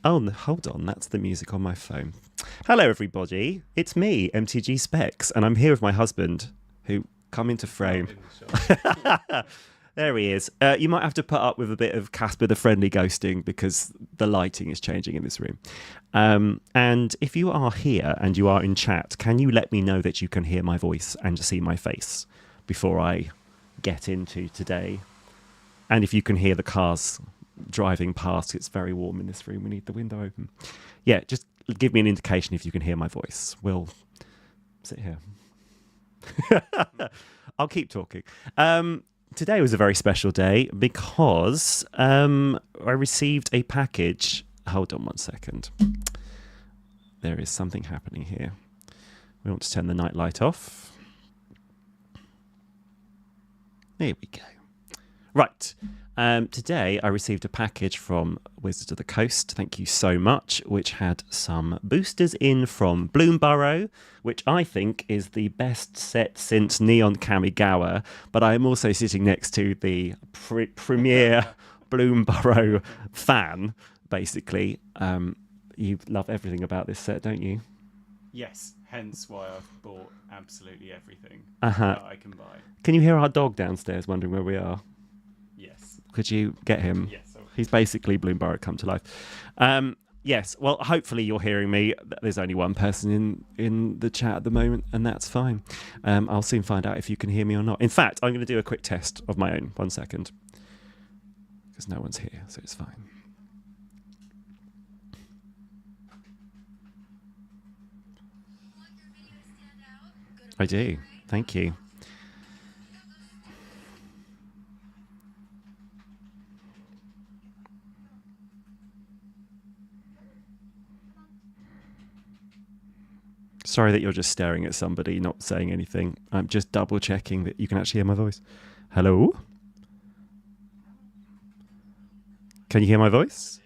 Oh, hold on, that's the music on my phone. Hello, everybody. It's me, MTG Specs, and I'm here with my husband, who come into frame. There he is. You might have to put up with a bit of Casper the Friendly ghosting because the lighting is changing in this room. And if you are here and you are in chat, can you let me know that you can hear my voice and see my face before I get into today? And if you can hear the cars driving past, it's very warm in this room. We need the window open. Yeah, just give me an indication if you can hear my voice. We'll sit here. I'll keep talking. Today was a very special day because I received a package. Hold on one second. There is something happening here. We want to turn the night light off. There we go. Right. Today I received a package from Wizards of the Coast, thank you so much, which had some boosters in from Bloomburrow, which I think is the best set since Neon Kamigawa, but I am also sitting next to the premier Bloomburrow fan, basically. You love everything about this set, don't you? Yes, hence why I've bought absolutely everything that I can buy. Can you hear our dog downstairs wondering where we are? Yes. Could you get him? Yes. He's basically Bloomburrow come to life. Yes, well, hopefully you're hearing me. There's only one person in the chat at the moment, and that's fine. I'll soon find out if you can hear me or not. In fact, I'm going to do a quick test of my own. 1 second. Because no one's here, so it's fine. I do. Thank you. Sorry that you're just staring at somebody, not saying anything. I'm just double checking that you can actually hear my voice. Hello? Can you hear my voice?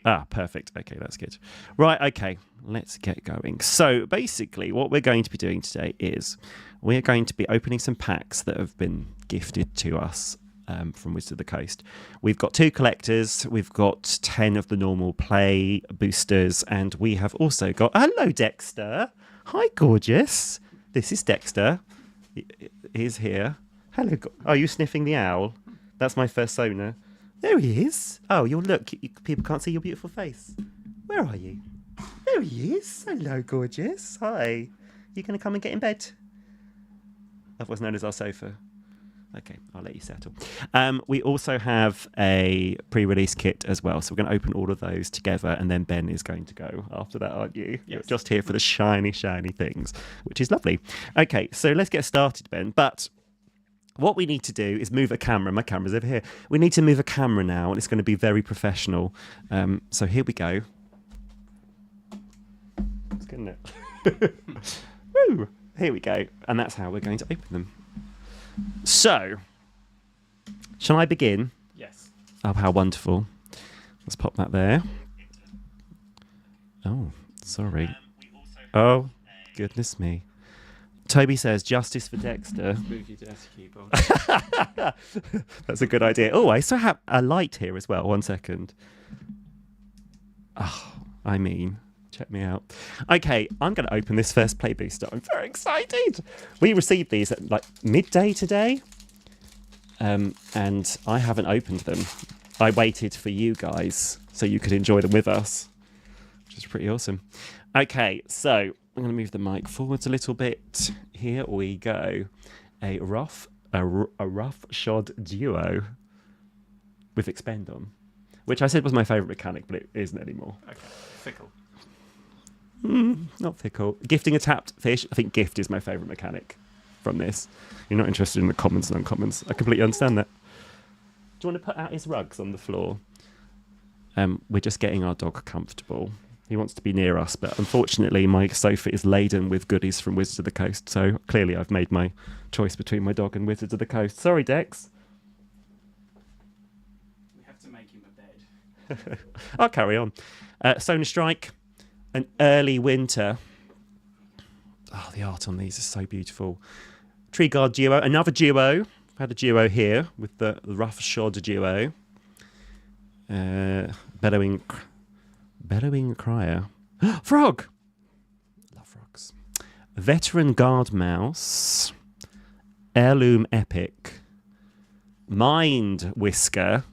Ah, perfect. Okay, that's good. Right, okay, let's get going. So basically, what we're going to be doing today is we're going to be opening some packs that have been gifted to us from Wizards of the Coast. We've got 2 collectors, we've got 10 of the normal play boosters, and we have also got... Hello, Dexter. Hi, gorgeous. This is Dexter. He's here. Hello. Are you sniffing the owl? That's my first persona. There he is. Oh, you'll look. People can't see your beautiful face. Where are you? There he is. Hello, gorgeous. Hi. You going to come and get in bed? Otherwise known as our sofa. Okay, I'll let you settle. We also have a pre-release kit as well, so we're going to open all of those together, and then Ben is going to go after that, aren't you? Yes. You're just here for the shiny, shiny things, which is lovely. Okay, so let's get started, Ben. But what we need to do is move a camera. My camera's over here. We need to move a camera now, and it's going to be very professional. So here we go. It's good, isn't it? Woo! Here we go. And that's how we're going to open them. So, shall I begin? Yes. Oh, how wonderful. Let's pop that there. Oh, sorry. Oh, goodness me. Toby says, justice for Dexter. Move your desk keyboard. That's a good idea. Oh, I also have a light here as well. 1 second. Oh, I mean... Check me out. Okay, I'm going to open this first play booster. I'm very excited. We received these at like midday today, and I haven't opened them. I waited for you guys so you could enjoy them with us, which is pretty awesome. Okay, so I'm going to move the mic forwards a little bit. Here we go. A rough shod duo with expend on, which I said was my favourite mechanic, but it isn't anymore. Okay, fickle. Not fickle. Gifting a tapped fish. I think gift is my favourite mechanic from this. You're not interested in the commons and uncommons. I completely understand that. Do you want to put out his rugs on the floor? We're just getting our dog comfortable. He wants to be near us, but unfortunately my sofa is laden with goodies from Wizards of the Coast, so clearly I've made my choice between my dog and Wizards of the Coast. Sorry, Dex. We have to make him a bed. I'll carry on. Sonar Strike. An early winter. Oh, the art on these is so beautiful. Tree Guard duo. Another duo. I've had a duo here with the rough shod duo. Bellowing Crier. Frog! Love frogs. Veteran Guard Mouse. Heirloom Epic. Mind Whisker.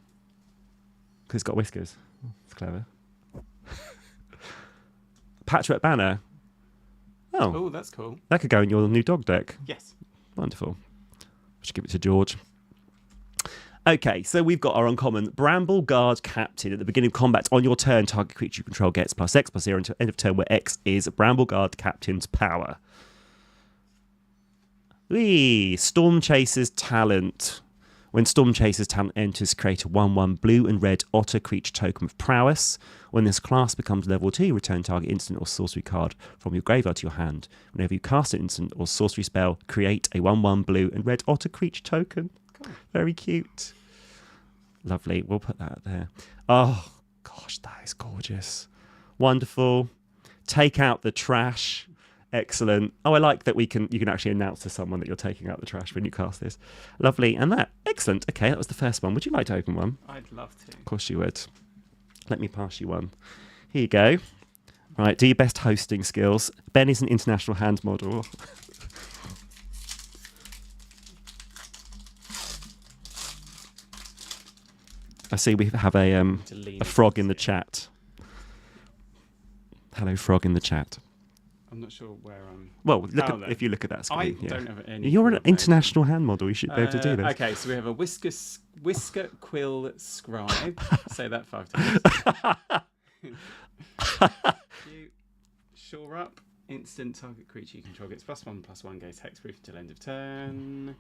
Because it's got whiskers. It's clever. Patchwork Banner. Oh, that's cool. that could go in your new dog deck. Yes. Wonderful. I should give it to George. Okay, so we've got our uncommon Bramble Guard Captain. At the beginning of combat, on your turn, target creature you control gets +X/0 until end of turn, where X is Bramble Guard Captain's power. Whee! Storm Chaser's Talent. When Storm Chaser's Talent enters, create a 1/1 blue and red otter creature token of prowess. When this class becomes level 2, return target instant or sorcery card from your graveyard to your hand. Whenever you cast an instant or sorcery spell, create a 1/1 blue and red otter creature token. Cool. Very cute. Lovely. We'll put that there. Oh, gosh, that is gorgeous. Wonderful. Take out the trash. Excellent. Oh, I like that you can actually announce to someone that you're taking out the trash when you cast this. Lovely. And that. Excellent. Okay, that was the first one. Would you like to open one? I'd love to. Of course you would. Let me pass you one. Here you go. Right, do your best hosting skills. Ben is an international hand model. I see we have a frog in the chat. Hello, frog in the chat. I'm not sure where I'm... Well, if you look at that screen. I don't have any... You're an international hand model. You should be able to do this. Okay, so we have a whisker quill scribe. Say that 5 times. Shore up. Instant target creature you control gets +1/+1, goes hexproof until end of turn.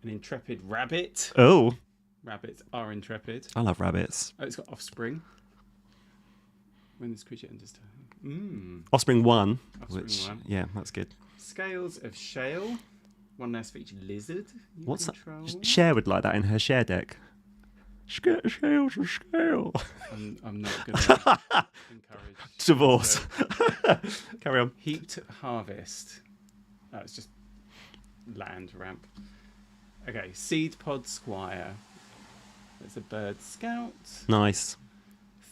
An intrepid rabbit. Oh. Rabbits are intrepid. I love rabbits. Oh, it's got offspring. When this creature enters turn. Offspring 1, Offspring which 1. yeah, that's good. Scales of Shale. One less for each lizard you What's control. that? Cher would like that in her share deck. Scales of Scale. I'm not going to encourage Divorce. Carry on. Heaped Harvest. Oh, it's just land ramp. Okay, Seed Pod Squire. There's a bird scout. Nice.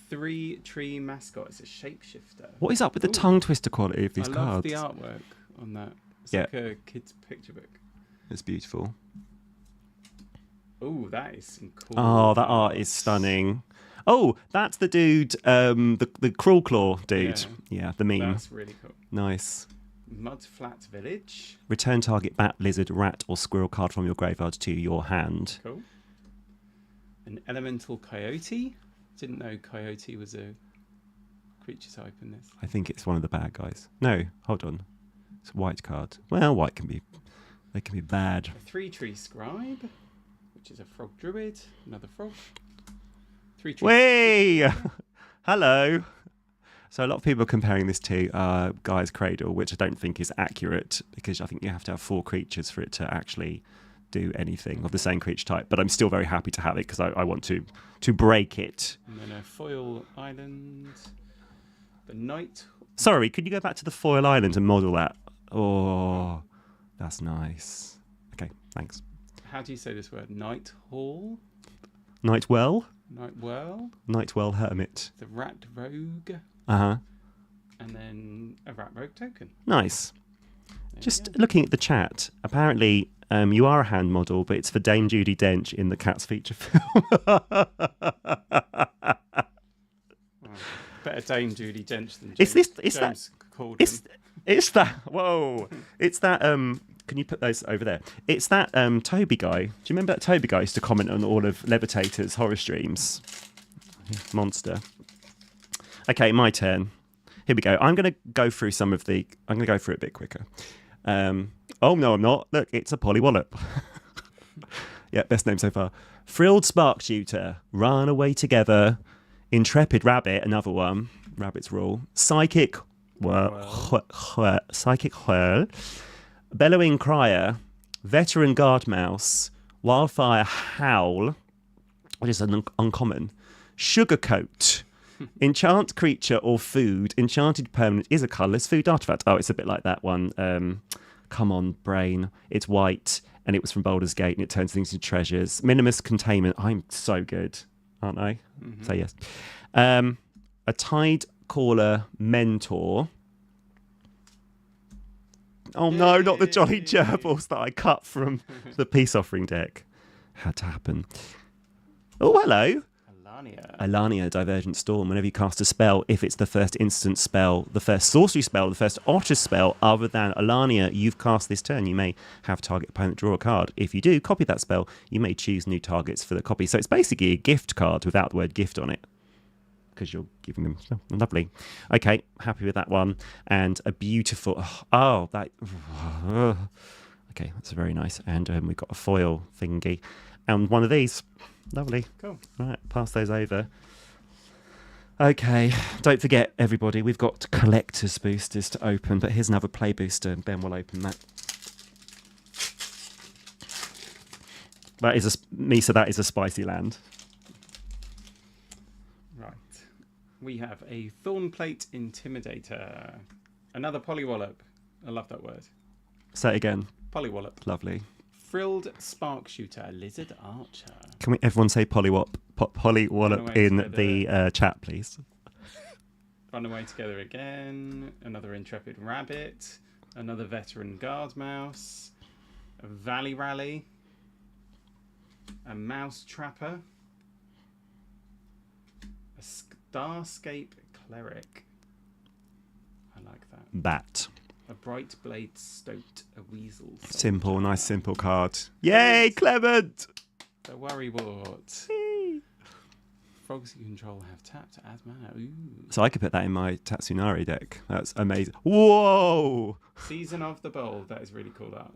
3 tree mascot. It's a shapeshifter. What is up with the tongue twister quality of these I cards? love the artwork on that. It's Yeah. like a kid's picture book. It's beautiful. Oh, that is some cool. Oh, that art is stunning. Oh, that's the dude, the Crawl Claw dude. Yeah, the meme. That's really cool. Nice. Mudflat Village. Return target bat, lizard, rat, or squirrel card from your graveyard to your hand. Cool. An elemental coyote. Didn't know coyote was a creature type in this. I think it's one of the bad guys. No, hold on. It's a white card. Well, white can be... They can be bad. A 3-tree scribe, which is a frog druid. Another frog. 3-tree. Way! Hello. So a lot of people are comparing this to Gaia's Cradle, which I don't think is accurate because I think you have to have 4 creatures for it to actually do anything of the same creature type. But I'm still very happy to have it because I want to break it. And then a foil island. The night. Sorry, could you go back to the foil island and model that? Oh, that's nice. Okay, thanks. How do you say this word? Night hall. Nightwell? Nightwell. Nightwell Hermit. The rat rogue. Uh-huh. And then a rat rogue token. Nice. There Just we go. looking at the chat, apparently you are a hand model, but it's for Dame Judi Dench in the Cats feature film. Better Dame Judi Dench than James, Is this- is James Corden. It's that. Whoa! It's that. Can you put those over there? It's that Toby guy. Do you remember that Toby guy used to comment on all of Levitator's horror streams? Monster. Okay, my turn. Here we go. I'm going to go through some of the... I'm going to go through it a bit quicker. Oh, no, I'm not. Look, it's a Polywallop. Yeah, best name so far. Frilled Spark Shooter. Run Away Together. Intrepid Rabbit, another one. Rabbit's Rule. Psychic... Psychic Whirl. Bellowing Crier. Veteran Guard Mouse. Wildfire Howl, which is an uncommon. Sugarcoat. Enchant creature or food. Enchanted permanent is a colourless food artifact. Oh, it's a bit like that one. Come on, brain. It's white, and it was from Baldur's Gate, and it turns things into treasures. Minimus containment. I'm so good, aren't I? Mm-hmm. Say yes. A Tide Caller Mentor. Oh no, not the Jolly Gerbils that I cut from the peace offering deck. Had to happen. Oh, hello. Alania, Divergent Storm. Whenever you cast a spell, if it's the first instant spell, the first sorcery spell, the first otter spell other than Alania you've cast this turn, you may have target opponent draw a card. If you do, copy that spell. You may choose new targets for the copy. So it's basically a gift card without the word gift on it, because you're giving them stuff. Lovely. Okay, happy with that one. And a beautiful... Oh, that... Okay, that's very nice. And we've got a foil thingy. And one of these. Lovely. Cool. Right, pass those over. Okay, don't forget, everybody, we've got collector's boosters to open, but here's another play booster, and Ben will open that. That is Misa, that is a spicy land. Right. We have a Thornplate Intimidator. Another Polywallop. I love that word. Say it again. Polywallop. Lovely. Frilled Spark Shooter. Lizard Archer. Can we everyone say polywallop Away in together. the chat, please? Run Away Together again. Another Intrepid Rabbit. Another Veteran Guard Mouse. A Valley Rally. A Mouse Trapper. A Starscape Cleric. I like that. Bat. A Bright Blade Stoat. A Weasel. Soldier. Simple, nice simple card. Yay, Clement! A Worrywart. Frogs you control have tapped to add mana. Ooh. So I could put that in my Tatsunari deck. That's amazing. Whoa! Season of the Bold. That is really cool art.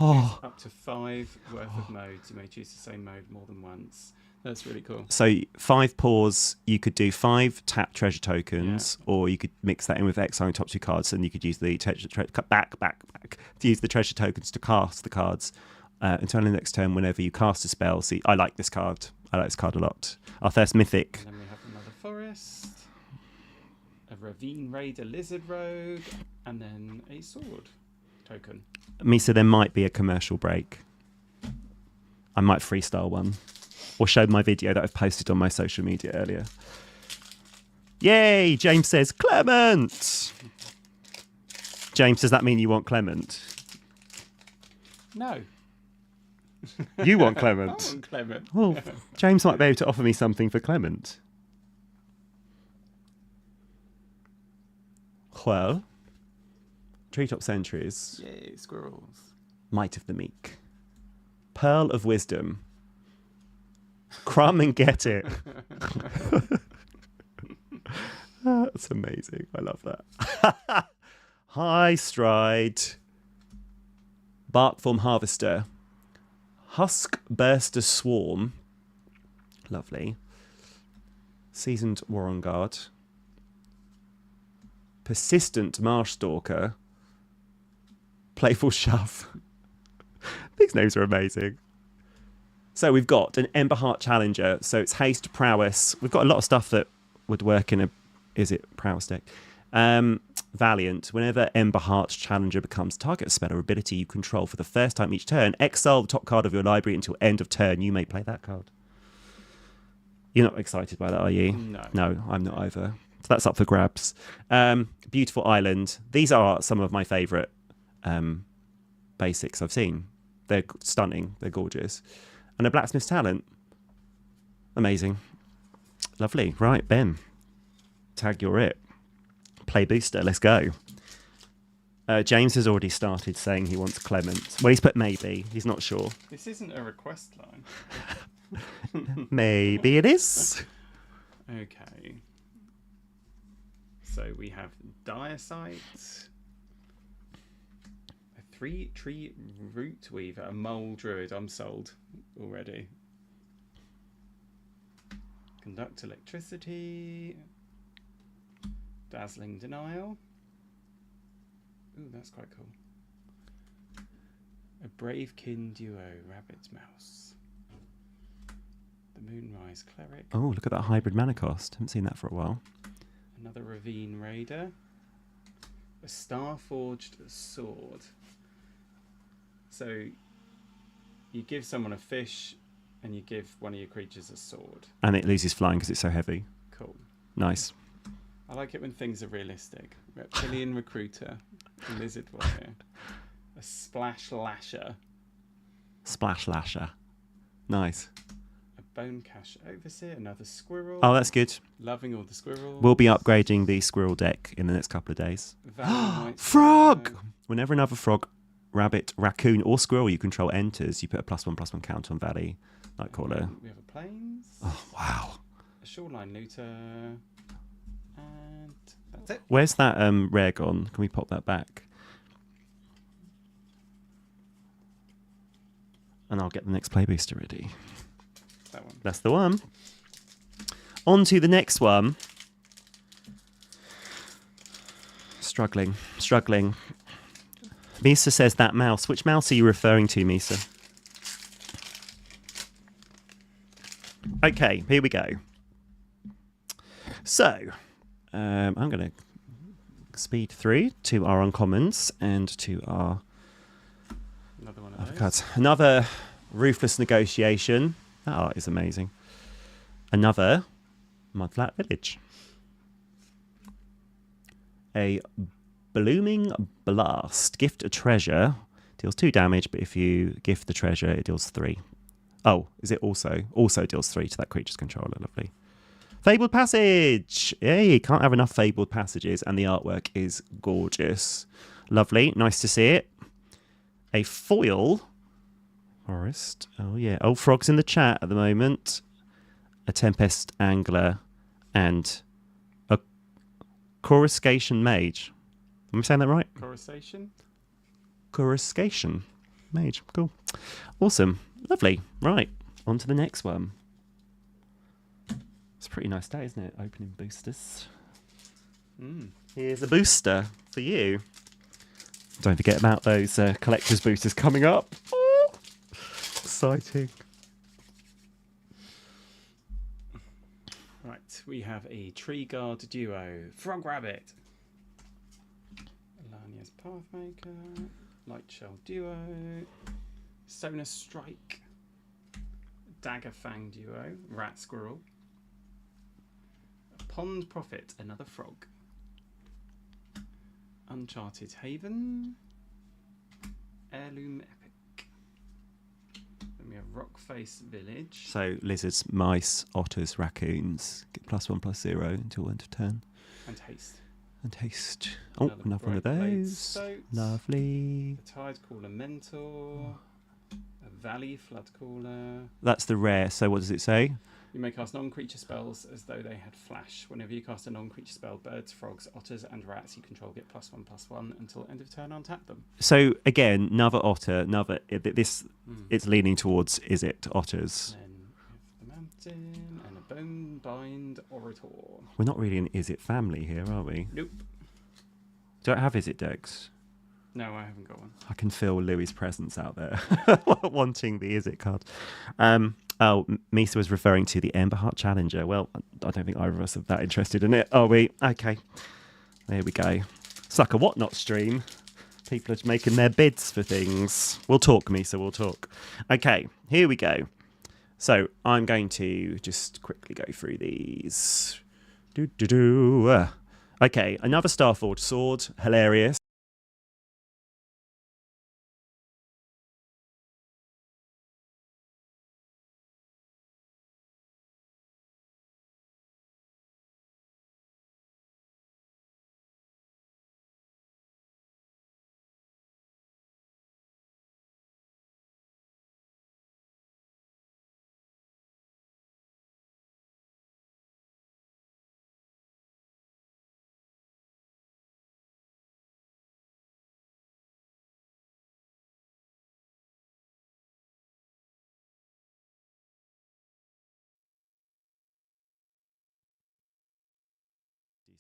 Oh, Up to 5 worth of modes. You may choose the same mode more than once. That's really cool. So 5 pause, you could do 5 tap treasure tokens, or you could mix that in with exiling top 2 cards, and you could use the back to use the treasure tokens to cast the cards. Until the next turn, whenever you cast a spell. See, I like this card. I like this card a lot. Our first mythic. And then we have another forest, a ravine raider lizard rogue, and then a sword token. Misa, there might be a commercial break. I might freestyle one. Or show my video that I've posted on my social media earlier. Yay! James says, Clement! James, does that mean you want Clement? No. You want I Clement? want Clement. Well, James might be able to offer me something for Clement. Well, Treetop Sentries. Yay, squirrels. Might of the Meek. Pearl of Wisdom. Crumb and get it. That's amazing. I love that. High Stride. Barkform Harvester. Husk Burster Swarm. Lovely. Seasoned Warren Guard. Persistent Marsh Stalker. Playful Shove. These names are amazing. So we've got an Emberheart Challenger. So it's haste, prowess. We've got a lot of stuff that would work in a... Is it prowess deck? Valiant. Whenever Emberheart's Challenger becomes target spell or ability you control for the first time each turn, exile the top card of your library until end of turn. You may play that card. You're not excited by that, are you? No, I'm not either. So that's up for grabs. Beautiful Island. These are some of my favourite basics I've seen. They're stunning. They're gorgeous. And a Blacksmith's Talent. Amazing. Lovely. Right, Ben. Tag, you're it. Play booster. Let's go. James has already started saying he wants Clement. Well, he's put maybe. He's not sure. This isn't a request line. Maybe it is. Okay. So we have Diacite, a 3-tree root weaver, a mole druid. I'm sold already. Conduct electricity. Dazzling Denial. Ooh, that's quite cool. A Bravekin duo, Rabbit Mouse. The Moonrise Cleric. Oh, look at that hybrid mana cost. Haven't seen that for a while. Another Ravine Raider. A Starforged Sword. So you give someone a fish and you give one of your creatures a sword. And it loses flying because it's so heavy. Cool. Nice. I like it when things are realistic. Reptilian Recruiter. A Lizard Warrior. A Splash Lasher. Splash Lasher. Nice. A Bone Cache Overseer. Another Squirrel. Oh, that's good. Loving all the squirrels. We'll be upgrading the squirrel deck in the next couple of days. Frog! Whenever another frog, rabbit, raccoon, or squirrel you control enters, you put a +1/+1 count on Valley Nightcaller. We have a Plains. Oh, wow. A Shoreline Looter. And that's it. Where's that rare gone? Can we pop that back? And I'll get the next play booster ready. That one. That's the one. On to the next one. Struggling. Misa says that mouse. Which mouse are you referring to, Misa? Okay, here we go. So, I'm going to speed through to our uncommons and to our Another one other of those. cards. Another Ruthless Negotiation. That art is amazing. Another Mudflat Village. A Blooming Blast. Gift a treasure. Deals 2 damage, but if you gift the treasure, it deals 3. Oh, is it also? Also deals 3 to that creature's controller. Lovely. Fabled Passage. Yay, can't have enough Fabled Passages, and the artwork is gorgeous. Lovely. Nice to see it. A foil forest. Oh, yeah. Oh, Frog's in the chat at the moment. A Tempest Angler and a Coruscation Mage. Am I saying that right? Coruscation. Coruscation Mage. Cool. Awesome. Lovely. Right. On to the next one. It's a pretty nice day, isn't it? Opening boosters. Mm. Here's a booster for you. Don't forget about those collector's boosters coming up. Oh, exciting. Right, we have a Tree Guard duo. Frog Rabbit. Alania's Pathmaker. Light Shell duo. Sonar Strike. Dagger Fang duo. Rat Squirrel. Pond Prophet, another frog. Uncharted Haven. Heirloom Epic. Then we have Rockface Village. So lizards, mice, otters, raccoons get +1/+0 until end of turn. And Haste. And haste. Oh, another one of Bright Blade those. Stoat. Lovely. A Tide Caller Mentor. A Valley Flood Caller. That's the rare. So what does it say? You may cast non-creature spells as though they had flash. Whenever you cast a non-creature spell, birds, frogs, otters, and rats you control get +1/+1 until end of turn. Untap them. So again, another otter. Another. This. It's leaning towards. Is it otters? Then we have the mountain and a bone bind orator. We're not really an Is It family here, are we? Nope. Don't have Is It decks. No, I haven't got one. I can feel Louis' presence out there, wanting the Is It card. Misa was referring to the Emberheart Challenger. Well, I don't think either of us are that interested in it, are we? Okay, there we go. It's like a Whatnot stream. People are making their bids for things. We'll talk, Misa, we'll talk. Okay, here we go. So I'm going to just quickly go through these. Okay, another Starforged Sword. Hilarious.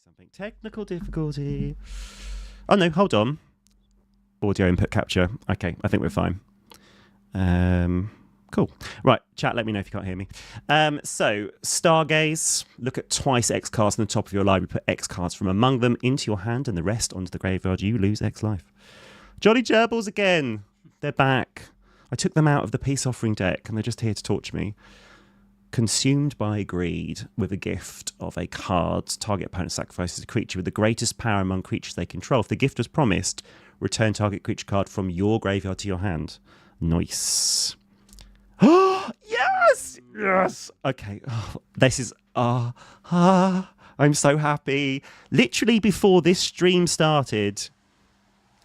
Something technical difficulty. Oh no, hold on. Audio input capture. Okay, I think we're fine. Cool. Right, chat, let me know if you can't hear me. So, Stargaze. Look at twice X cards on the top of your library. Put X cards from among them into your hand and the rest onto the graveyard. You lose X life. Jolly Gerbils again. They're back. I took them out of the Peace Offering deck and they're just here to torture me. Consumed by greed with a gift of a card. Target opponent sacrifices a creature with the greatest power among creatures they control. If the gift was promised, return target creature card from your graveyard to your hand. Nice. Oh, yes! Yes! Okay. Oh, this is... I'm so happy. Literally before this stream started,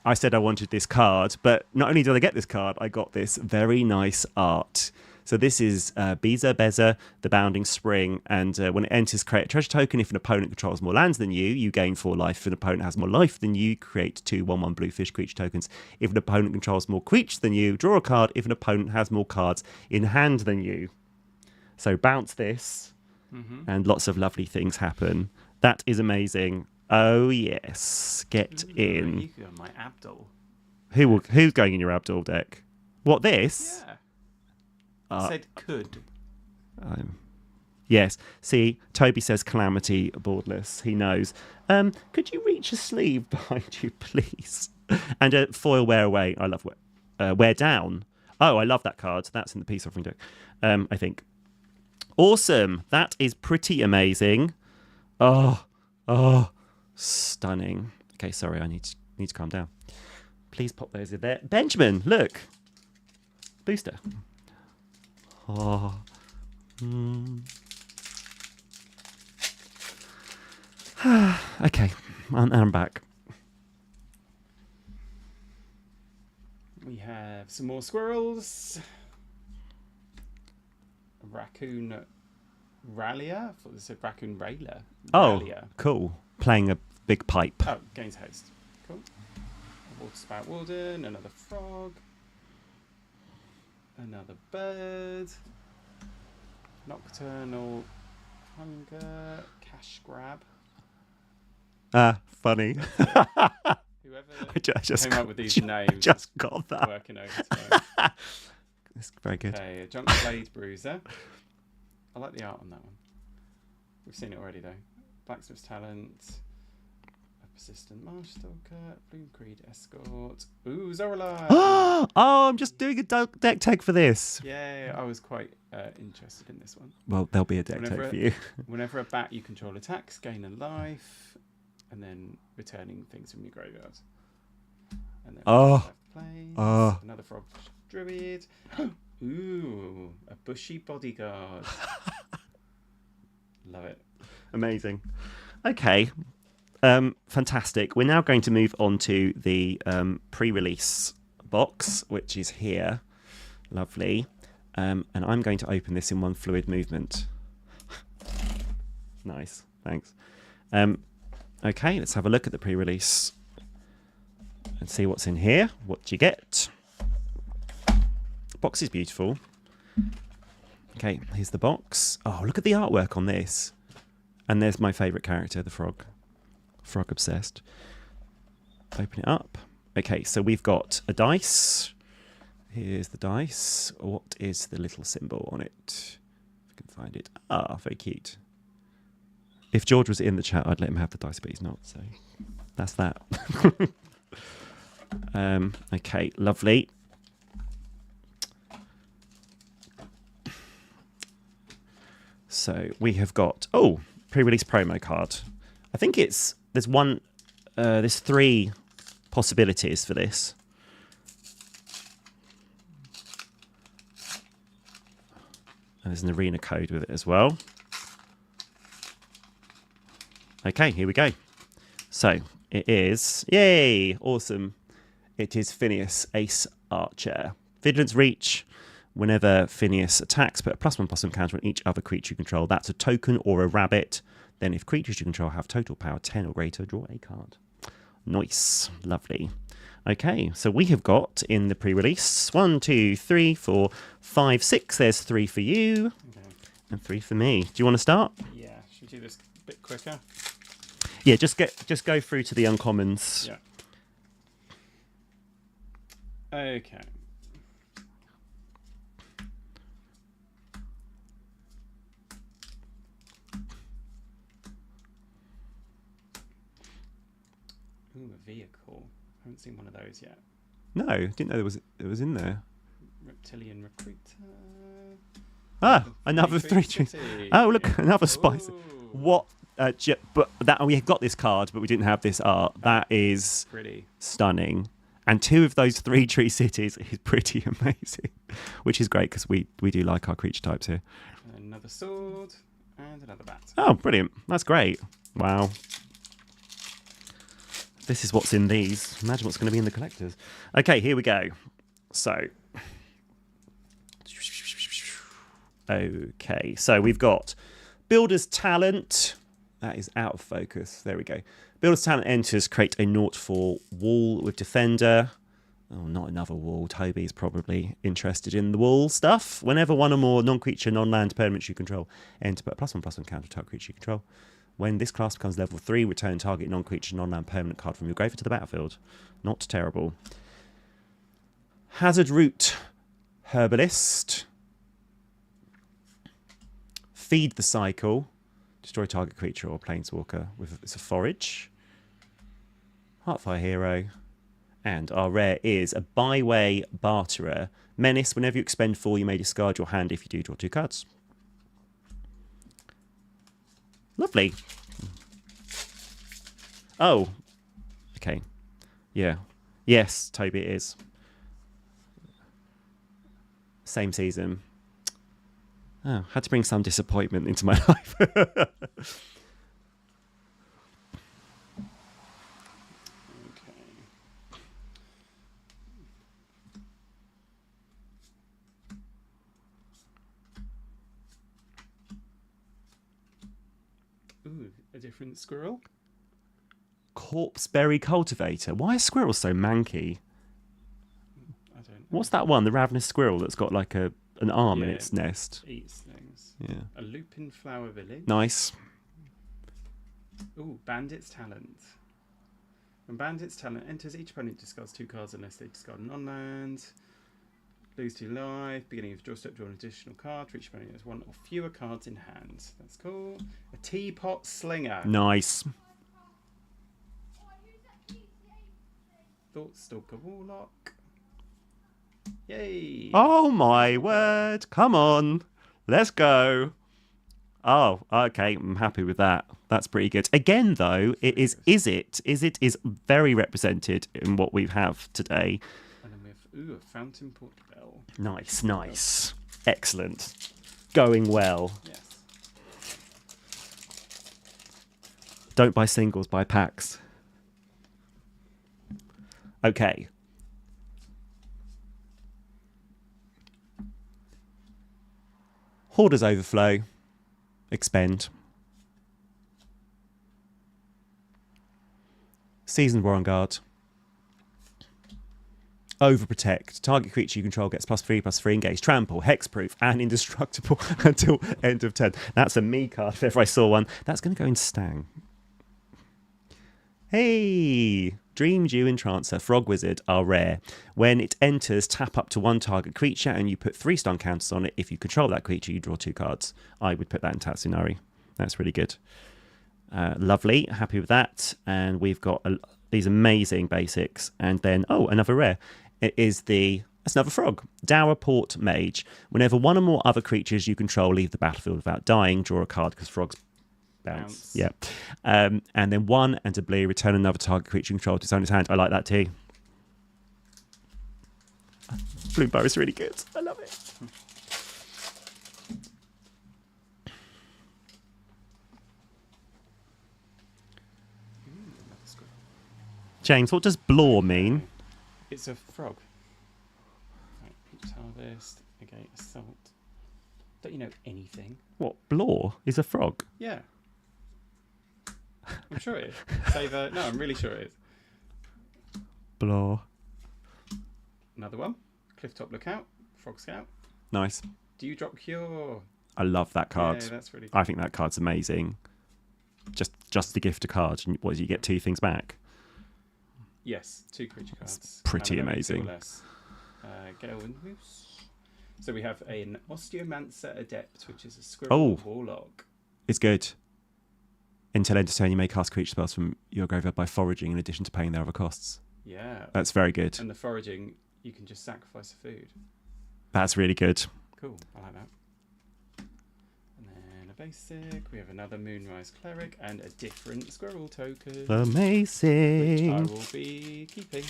I said I wanted this card, but not only did I get this card, I got this very nice art. So this is Beza Beza, the Bounding Spring, and when it enters, create a treasure token. If an opponent controls more lands than you gain 4 life. If an opponent has more life than you create 2 1/1 blue fish creature tokens. If an opponent controls more creatures than you, draw a card. If an opponent has more cards in hand than you. So bounce this, and lots of lovely things happen. That is amazing. Oh, yes. Get in. You could have my Abdul. Who's going in your Abdul deck? What, this? Yeah. I said could. Yes. See, Toby says Calamity boardless. He knows. Could you reach a sleeve behind you, please? And foil wear away. I love wear down. Oh, I love that card. That's in the Peace Offering deck, I think. Awesome. That is pretty amazing. Oh, stunning. Okay, sorry. I need to calm down. Please pop those in there. Benjamin, look. Booster. Oh. Okay, I'm back. We have some more squirrels. A raccoon rallier. I thought this said raccoon railer. Oh, cool. Playing a big pipe. Oh, gains haste. Cool. A water spout warden. Another frog. Another bird. Nocturnal hunger, cash grab. Funny. Whoever I just came up with these names, just got that. working overtime. It's very good. Okay, a junk blade bruiser. I like the art on that one. We've seen it already though. Blacksmith's talent. A persistent marshstalker. Bloom Creed escort. Ooh, Zoralai. Oh, I'm just doing a deck tag for this. Yeah, I was quite interested in this one. Well, there'll be a deck tag for you. Whenever a bat you control attacks, gain a life, and then returning things from your graveyard. And then another frog druid. Ooh, a bushy bodyguard. Love it. Amazing. Okay. Fantastic. We're now going to move on to the pre-release box, which is here. Lovely. And I'm going to open this in one fluid movement. Nice. Thanks. Okay, let's have a look at the pre-release and see what's in here. What do you get? Box is beautiful. Okay, here's the box. Oh, look at the artwork on this. And there's my favourite character, the frog. Frog obsessed. Open it up. Okay, so we've got a dice. Here's the dice. What is the little symbol on it? If I can find it. Ah, very cute. If George was in the chat, I'd let him have the dice, but he's not, so that's that. Okay, lovely. So we have got, pre-release promo card. I think there's 3 possibilities for this. And there's an arena code with it as well. Okay, here we go. So it is, yay, awesome. It is Phineas, Ace Archer. Vigilance Reach. Whenever Phineas attacks, put a +1/+1 counter on each other creature you control. That's a token or a rabbit. Then if creatures you control have total power 10 or greater, draw a card. Nice. Lovely. Okay, so we have got in the pre-release 1, 2, 3, 4, 5, 6. There's 3 for you and 3 for me. Do you want to start? Yeah, should we do this a bit quicker? Yeah, just go through to the uncommons. Yeah. Okay. Ooh, a vehicle. I haven't seen one of those yet. No, didn't know it was in there. Reptilian recruiter. Another 3 trees. Oh, look, another spice. What? But we have got this card, but we didn't have this art. That is pretty stunning. And 2 of those 3 tree cities is pretty amazing, which is great because we do like our creature types here. Another sword and another bat. Oh, brilliant. That's great. Wow. This is what's in these. Imagine what's going to be in the collectors. Okay, here we go. So, okay. So we've got Builder's Talent. That is out of focus. There we go. Builder's Talent enters, create a 0/4 wall with Defender. Oh, not another wall. Toby's probably interested in the wall stuff. Whenever one or more non-creature, non-land permanents you control enter, put a +1/+1 counter to target creature you control. When this class becomes level 3, return target non-creature, non-land permanent card from your graveyard to the battlefield. Not terrible. Hazard Root Herbalist. Feed the Cycle. Destroy target creature or planeswalker it's a forage. Heartfire Hero. And our rare is a Byway Barterer. Menace. Whenever you expend 4, you may discard your hand. If you do, draw 2 cards. Lovely. Oh. Okay. Yeah. Yes, Toby, it is. Same season. Oh, had to bring some disappointment into my life. Ooh, a different squirrel. Corpseberry Cultivator. Why are squirrels so manky? I don't know. What's that one? The ravenous squirrel that's got like an arm in its nest. Eats things. Yeah. A Lupin Flower Village. Nice. Ooh, Bandit's Talent. When Bandit's Talent enters, each opponent discards 2 cards unless they discard a non-land. Lose 2 life. Beginning of draw step, draw an additional card. For each opponent has 1 or fewer cards in hand. That's cool. A Teapot Slinger. Nice. Thoughtstalker Warlock. Yay! Oh my word. Come on. Let's go. Oh, okay. I'm happy with that. That's pretty good. Again, though, is very represented in what we have today. And then we have, a Fountain Port Bell. Nice. Excellent. Going well. Yes. Don't buy singles, buy packs. Okay. Hoarder's Overflow. Expend. Seasoned War on Guard. Overprotect. Target creature you control gets +3/+3 engage, trample, hexproof, and indestructible until end of turn. That's a me card if ever I saw one. That's going to go in Stang. Hey! Dream Dew Entrancer, Frog Wizard are rare. When it enters, tap up to 1 target creature and you put 3 stun counters on it. If you control that creature, you draw 2 cards. I would put that in Tatsunari. That's really good. Lovely. Happy with that. And we've got these amazing basics. And then, another rare. That's another frog. Dower Port Mage. Whenever 1 or more other creatures you control leave the battlefield without dying, draw a card because frogs bounce. Yeah. And then 1 and a blue, return another target creature you control to its owner's hand. I like that too. Bloomburrow is really good. I love it. James, what does blore mean? It's a frog. Right, Peach Harvest. Okay, Assault. Don't you know anything? What, blore is a frog? Yeah. I'm sure it is. No, I'm really sure it is. Blore. Another one. Clifftop Lookout. Frog Scout. Nice. Do you drop Cure? I love that card. Yeah, that's really cool. I think that card's amazing. Just to gift a card. What, do you get 2 things back? Yes, 2 creature cards. That's pretty And amazing. 2 or less. Gale and Moose. So we have an Osteomancer Adept, which is a Squirrel Warlock. It's good. Until end of turn, you may cast creature spells from your graveyard by foraging in addition to paying their other costs. Yeah. That's very good. And the foraging, you can just sacrifice the food. That's really good. Cool, I like that. And then a basic. We have another Moonrise Cleric and a different Squirrel token. Amazing. Which I will be keeping.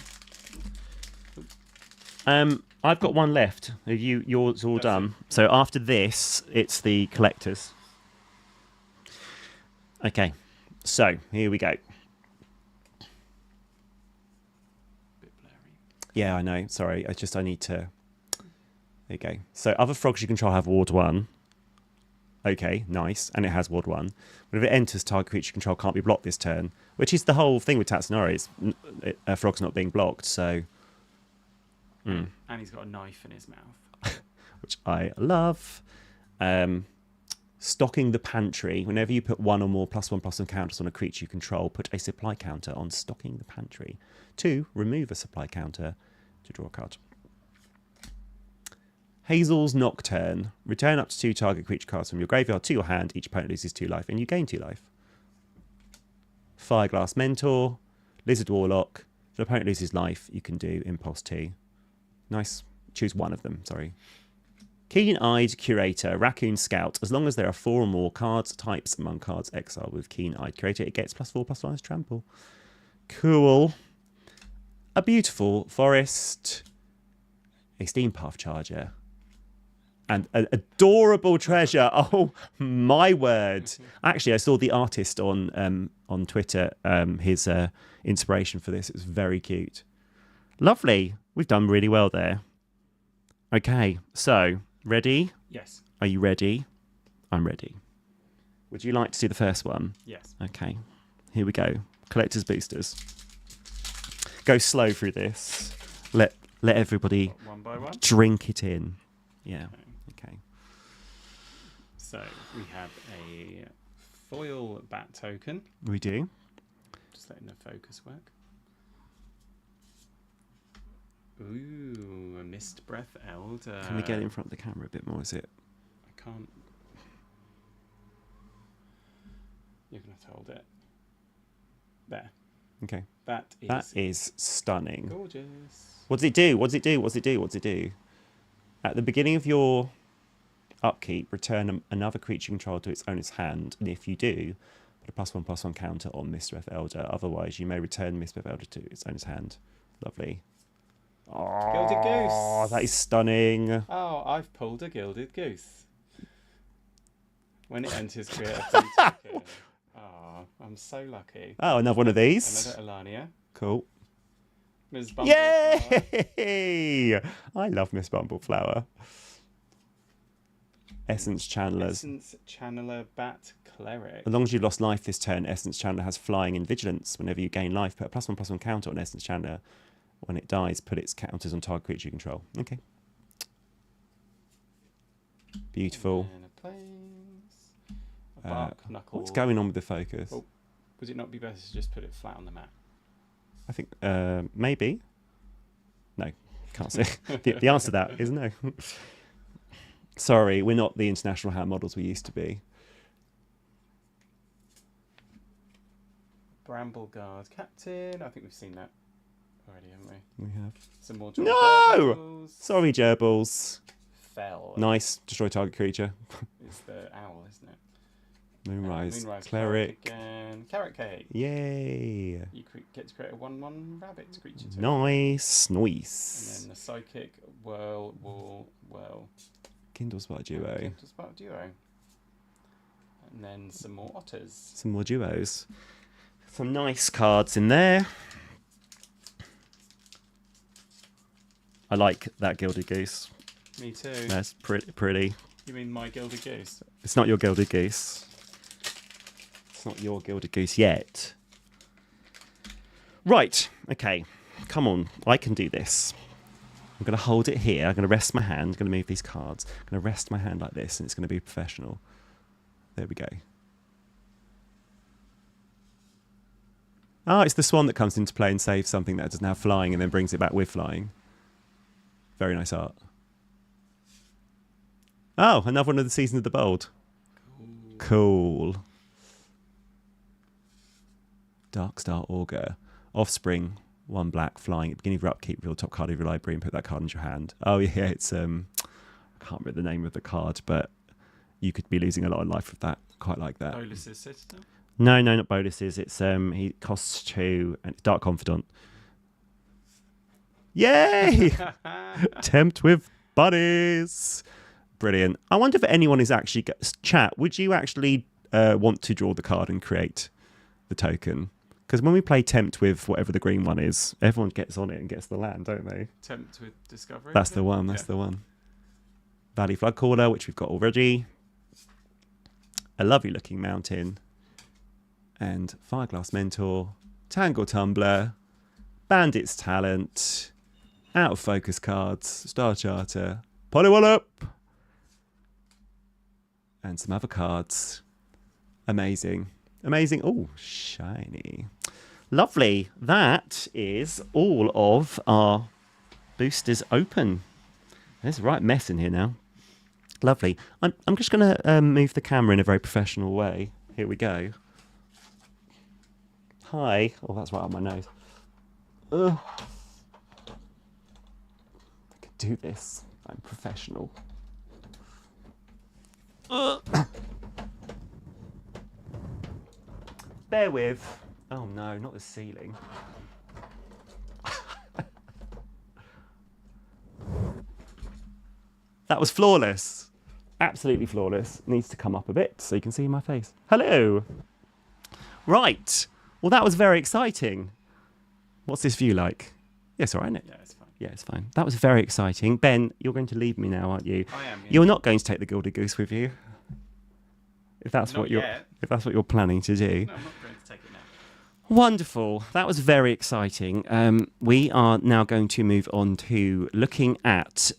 I've got one left. Yours all That's done. So after this, it's the collectors. Okay, so here we go. Bit blurry. Yeah, I know. Sorry, I need to. There you go. So other frogs you control have Ward 1. Okay, nice. And it has Ward 1. Whenever it enters, target creature you control can't be blocked this turn, which is the whole thing with Tatsunari. A frog's not being blocked, so. And he's got a knife in his mouth. Which I love. Stocking the Pantry. Whenever you put 1 or more +1/+1 counters on a creature you control, put a supply counter on Stocking the Pantry. 2, remove a supply counter to draw a card. Hazel's Nocturne. Return up to 2 target creature cards from your graveyard to your hand. Each opponent loses 2 life and you gain 2 life. Fireglass Mentor. Lizard Warlock. If the opponent loses life, you can do Impulse 2. Nice. Choose one of them, sorry. Keen-Eyed Curator, Raccoon Scout. As long as there are 4 or more cards types among cards exiled with Keen-Eyed Curator, it gets +4/+1 as trample. Cool. A Beautiful Forest. A Steam Path Charger. And an adorable treasure. Oh, my word. Actually, I saw the artist on Twitter, his inspiration for this. It was very cute. Lovely. We've done really well there. Okay, so, ready? Yes. Are you ready? I'm ready. Would you like to see the first one? Yes. Okay, here we go. Collector's Boosters. Go slow through this. Let everybody One by one. drink it in. Yeah, okay. So we have a foil bat token. We do. Just letting the focus work. Ooh, a Mist Breath Elder. Can we get it in front of the camera a bit more? Is it? I can't. You're going to have to hold it. There. Okay. That That is stunning. gorgeous. What does it do? What does it do? What does it do? What does it do? At the beginning of your upkeep, return another creature you control to its owner's hand, and if you do, put a +1/+1 counter on Mist Breath Elder. Otherwise, you may return Mist Breath Elder to its owner's hand. Lovely. Gilded Goose. That is stunning. Oh, I've pulled a Gilded Goose. When it enters, create a free token. Oh, I'm so lucky. Oh, another one of these. Another Alania. Cool. Ms. Bumbleflower. Yay! I love Miss Bumbleflower. Essence Channelers. Essence Channeler Bat Cleric. As long as you've lost life this turn, Essence Channeler has flying and vigilance. Whenever you gain life, put a +1/+1 counter on Essence Channeler. When it dies, put its counters on target creature you control. Okay. Beautiful. And a plains. A bark knuckle. What's going on with the focus? Oh. Would it not be better to just put it flat on the mat? I think maybe. No, can't say. The answer to that is no. Sorry, we're not the international hand models we used to be. Bramble Guard Captain. I think we've seen that already, haven't we? We have. Some more. No! Gerbils. Sorry, gerbils. Fell. Nice. Destroy target creature. It's the owl, isn't it? Moonrise. Moonrise Cleric. again. Carrot Cake. Yay. You get to create a 1/1 rabbit creature too. Nice. And Nice. then the Psychic Whirl. Kindle Spot Duo. Just about duo. And then some more otters. Some more duos. Some nice cards in there. I like that Gilded Goose. Me too. That's pretty. You mean my Gilded Goose? It's not your Gilded Goose. It's not your Gilded Goose yet. Right. Okay. Come on. I can do this. I'm going to hold it here. I'm going to rest my hand. I'm going to move these cards. I'm going to rest my hand like this, and it's going to be professional. There we go. Oh, it's the swan that comes into play and saves something that doesn't have flying and then brings it back with flying. Very nice art. Oh, another one of the Season of the Bold. Cool. Darkstar Augur. Offspring. 1 black, flying. At the beginning of your upkeep, reveal the top card of your library and put that card into your hand. Oh, yeah, it's... I can't remember the name of the card, but you could be losing a lot of life with that. Quite like that. Bolus's Citadel? No, not Bolus's. It's he costs 2 and it's Dark Confidant. Yay! Tempt with buddies. Brilliant. I wonder if anyone is actually chat. Would you actually want to draw the card and create the token? Because when we play Tempt with whatever the green one is, everyone gets on it and gets the land, don't they? Tempt with Discovery? That's the one. That's the one. Valley Flood Caller, which we've got already. A lovely looking mountain. And Fireglass Mentor. Tangle Tumbler. Bandit's Talent. Out of Focus cards. Star Charter. Polywallop. And some other cards. Amazing. Amazing. Oh, shiny. Lovely. That is all of our boosters open. There's a right mess in here now. Lovely. I'm just going to move the camera in a very professional way. Here we go. Hi. Oh, that's right on my nose. Ugh. I can do this. I'm professional. Bear with. Oh no, not the ceiling. That was flawless. Absolutely flawless. Needs to come up a bit so you can see my face. Hello. Right. Well, that was very exciting. What's this view like? Yes, all right, isn't it? Yeah, it's fine. Yeah, it's fine. That was very exciting. Ben, you're going to leave me now, aren't you? I am. Yeah. You're not going to take the Gilded Goose with you. If that's Not what you're yet. if that's what you're planning to do. No, I'm not going to take it now. Wonderful. That was very exciting. We are now going to move on to looking at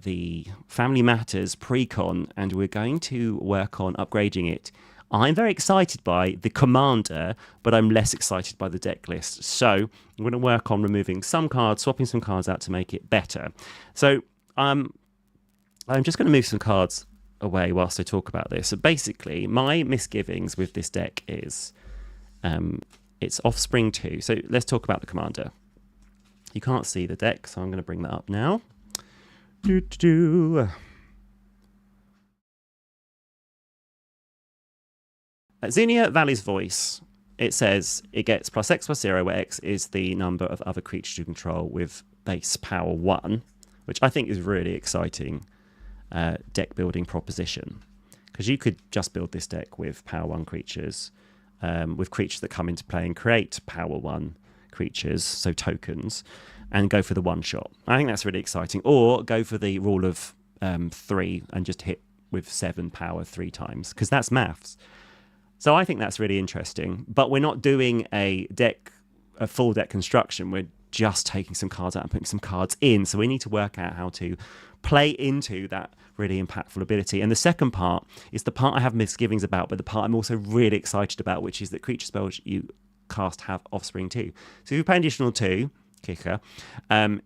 the Family Matters precon, and we're going to work on upgrading it. I'm very excited by the commander, but I'm less excited by the deck list. So I'm going to work on removing some cards, swapping some cards out to make it better. So I'm just going to move some cards away whilst I talk about this. So basically, my misgivings with this deck is it's Offspring 2. So let's talk about the commander. You can't see the deck, so I'm going to bring that up now. Xenia Valley's Voice. It says it gets +X+0, where X is the number of other creatures you control with base power 1, which I think is really exciting deck building proposition. Because you could just build this deck with power 1 creatures, with creatures that come into play and create power 1 creatures, so tokens, and go for the one shot. I think that's really exciting. Or go for the rule of 3 and just hit with 7 power 3 times, because that's maths. So I think that's really interesting. But we're not doing a full deck construction. We're just taking some cards out and putting some cards in. So we need to work out how to play into that really impactful ability. And the second part is the part I have misgivings about, but the part I'm also really excited about, which is that creature spells you cast have Offspring 2. So if you pay an additional 2, kicker,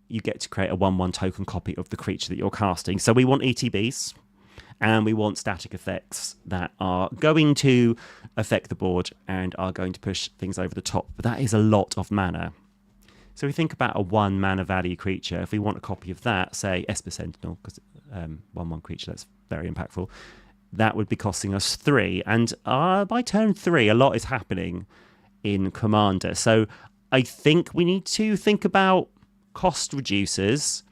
you get to create a 1/1 token copy of the creature that you're casting. So we want ETBs. And we want static effects that are going to affect the board and are going to push things over the top. But that is a lot of mana. So we think about a 1 mana value creature. If we want a copy of that, say Esper Sentinel, because 1/1 creature, that's very impactful, that would be costing us 3. And by turn 3, a lot is happening in Commander. So I think we need to think about cost reducers.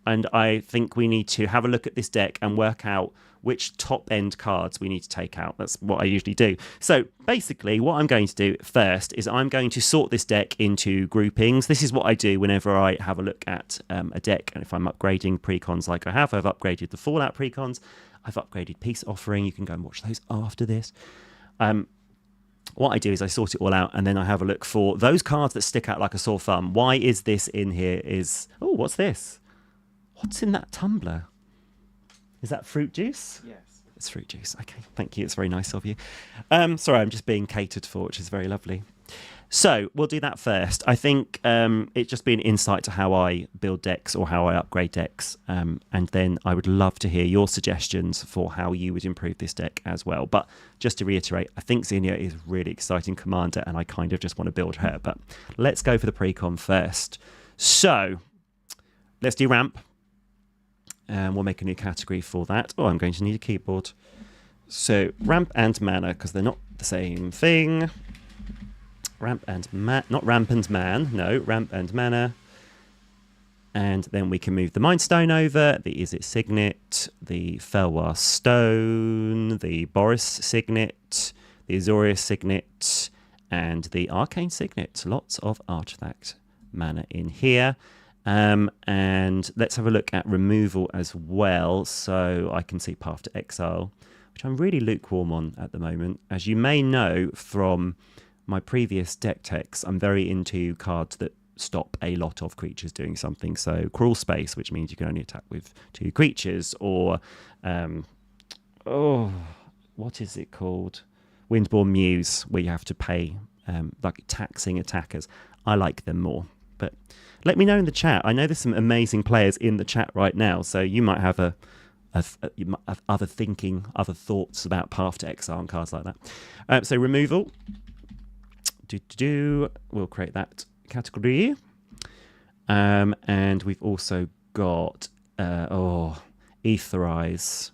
And I think we need to have a look at this deck and work out which top-end cards we need to take out. That's what I usually do. So basically, what I'm going to do first is I'm going to sort this deck into groupings. This is what I do whenever I have a look at a deck. And if I'm upgrading precons like I have, I've upgraded the Fallout precons. I've upgraded Peace Offering. You can go and watch those after this. What I do is I sort it all out, and then I have a look for those cards that stick out like a sore thumb. Why is this in here? Oh, what's this? What's in that tumbler? Is that fruit juice? Yes. It's fruit juice. Okay, thank you. It's very nice of you. Sorry, I'm just being catered for, which is very lovely. So we'll do that first. I think it's just been insight to how I build decks or how I upgrade decks. And then I would love to hear your suggestions for how you would improve this deck as well. But just to reiterate, I think Xenia is a really exciting commander, and I kind of just want to build her. But let's go for the precon first. So let's do ramp. And we'll make a new category for that. Oh, I'm going to need a keyboard. So ramp and mana, because they're not the same thing. Ramp and not ramp and man. No, ramp and mana. And then we can move the Mind Stone over, the Izzet Signet, the Felwar Stone, the Boris Signet, the Azorius Signet, and the Arcane Signet. Lots of artifact mana in here. And let's have a look at removal as well. So I can see Path to Exile, which I'm really lukewarm on at the moment. As you may know from my previous deck techs, I'm very into cards that stop a lot of creatures doing something. So Cruel Space, which means you can only attack with 2 creatures, or what is it called? Windborne Muse, where you have to pay like taxing attackers. I like them more. But let me know in the chat. I know there's some amazing players in the chat right now, so you might have you might have other thoughts about Path to Exile and cards like that. So removal. We'll create that category. And we've also got Etherize.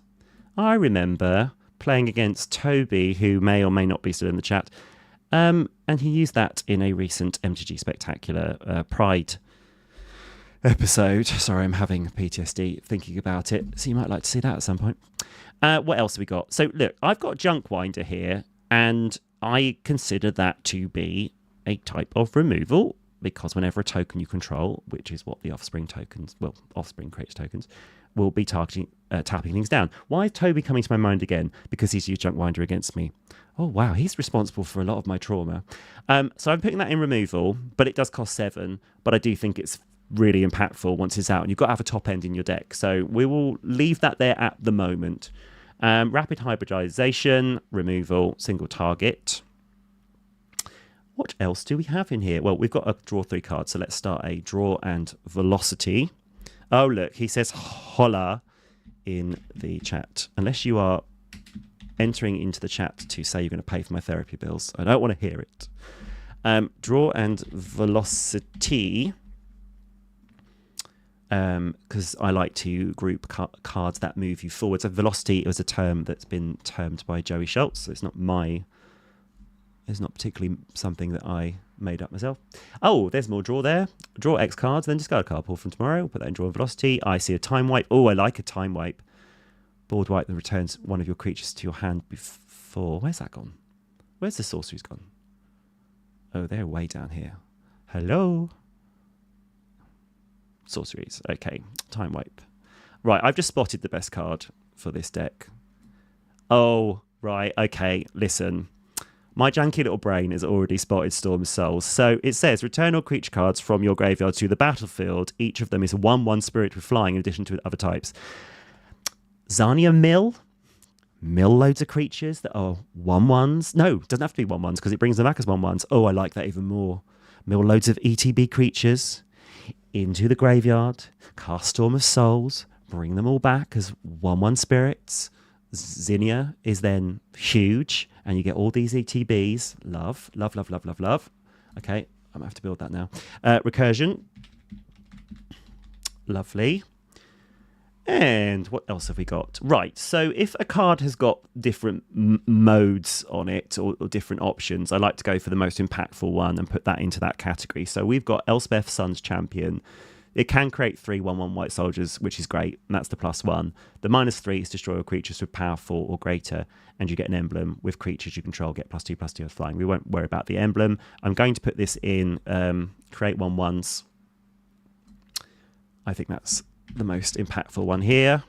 I remember playing against Toby, who may or may not be still in the chat. And he used that in a recent MTG Spectacular Pride episode. Sorry, I'm having PTSD thinking about it. So you might like to see that at some point. What else have we got? So look, I've got Junkwinder here, and I consider that to be a type of removal, because whenever a token you control, which is what the Offspring tokens, well, Offspring creates tokens, will be tapping things down. Why is Toby coming to my mind again? Because he's used Junkwinder against me. Oh, wow, he's responsible for a lot of my trauma. So I'm putting that in removal, but it does cost 7, but I do think it's really impactful once it's out, and you've got to have a top end in your deck. So we will leave that there at the moment. Rapid hybridization, removal, single target. What else do we have in here? Well, we've got a draw 3 card, so let's start a draw and velocity. Oh, look, he says holla in the chat. Unless you are entering into the chat to say you're going to pay for my therapy bills, I don't want to hear it. Draw and velocity, because I like to group cards that move you forward. So velocity is a term that's been termed by Joey Schultz, so it's not particularly something that I made up myself. Oh, there's more draw there. Draw X cards, then discard a card pull from tomorrow. We'll put that in draw and velocity. I see a time wipe. Oh, I like a time wipe. Board wipe that returns one of your creatures to your hand before. Where's that gone? Where's the sorceries gone? Oh, they're way down here. Hello? Sorceries. Okay, time wipe. Right, I've just spotted the best card for this deck. Oh, right, okay, listen. My janky little brain has already spotted Storm Souls. So it says, return all creature cards from your graveyard to the battlefield. Each of them is a 1/1 spirit with flying in addition to other types. Zania Mill loads of creatures that are 1/1s. No, it doesn't have to be 1/1s because it brings them back as 1/1s. Oh, I like that even more. Mill loads of ETB creatures into the graveyard, cast Storm of Souls, bring them all back as 1/1 spirits. Zinnia is then huge, and you get all these ETBs. Love, love, love, love, love, love. Okay, I'm going to have to build that now. Recursion. Lovely. And what else have we got? Right, so if a card has got different modes on it or different options, I like to go for the most impactful one and put that into that category. So we've got Elspeth Sun's Champion. It can create 3 1/1 white soldiers, which is great, and that's the +1. The -3 is destroy all creatures with power 4 or greater, and you get an emblem with creatures you control, get +2/+2 with flying. We won't worry about the emblem. I'm going to put this in create 1/1s. I think that's the most impactful one here.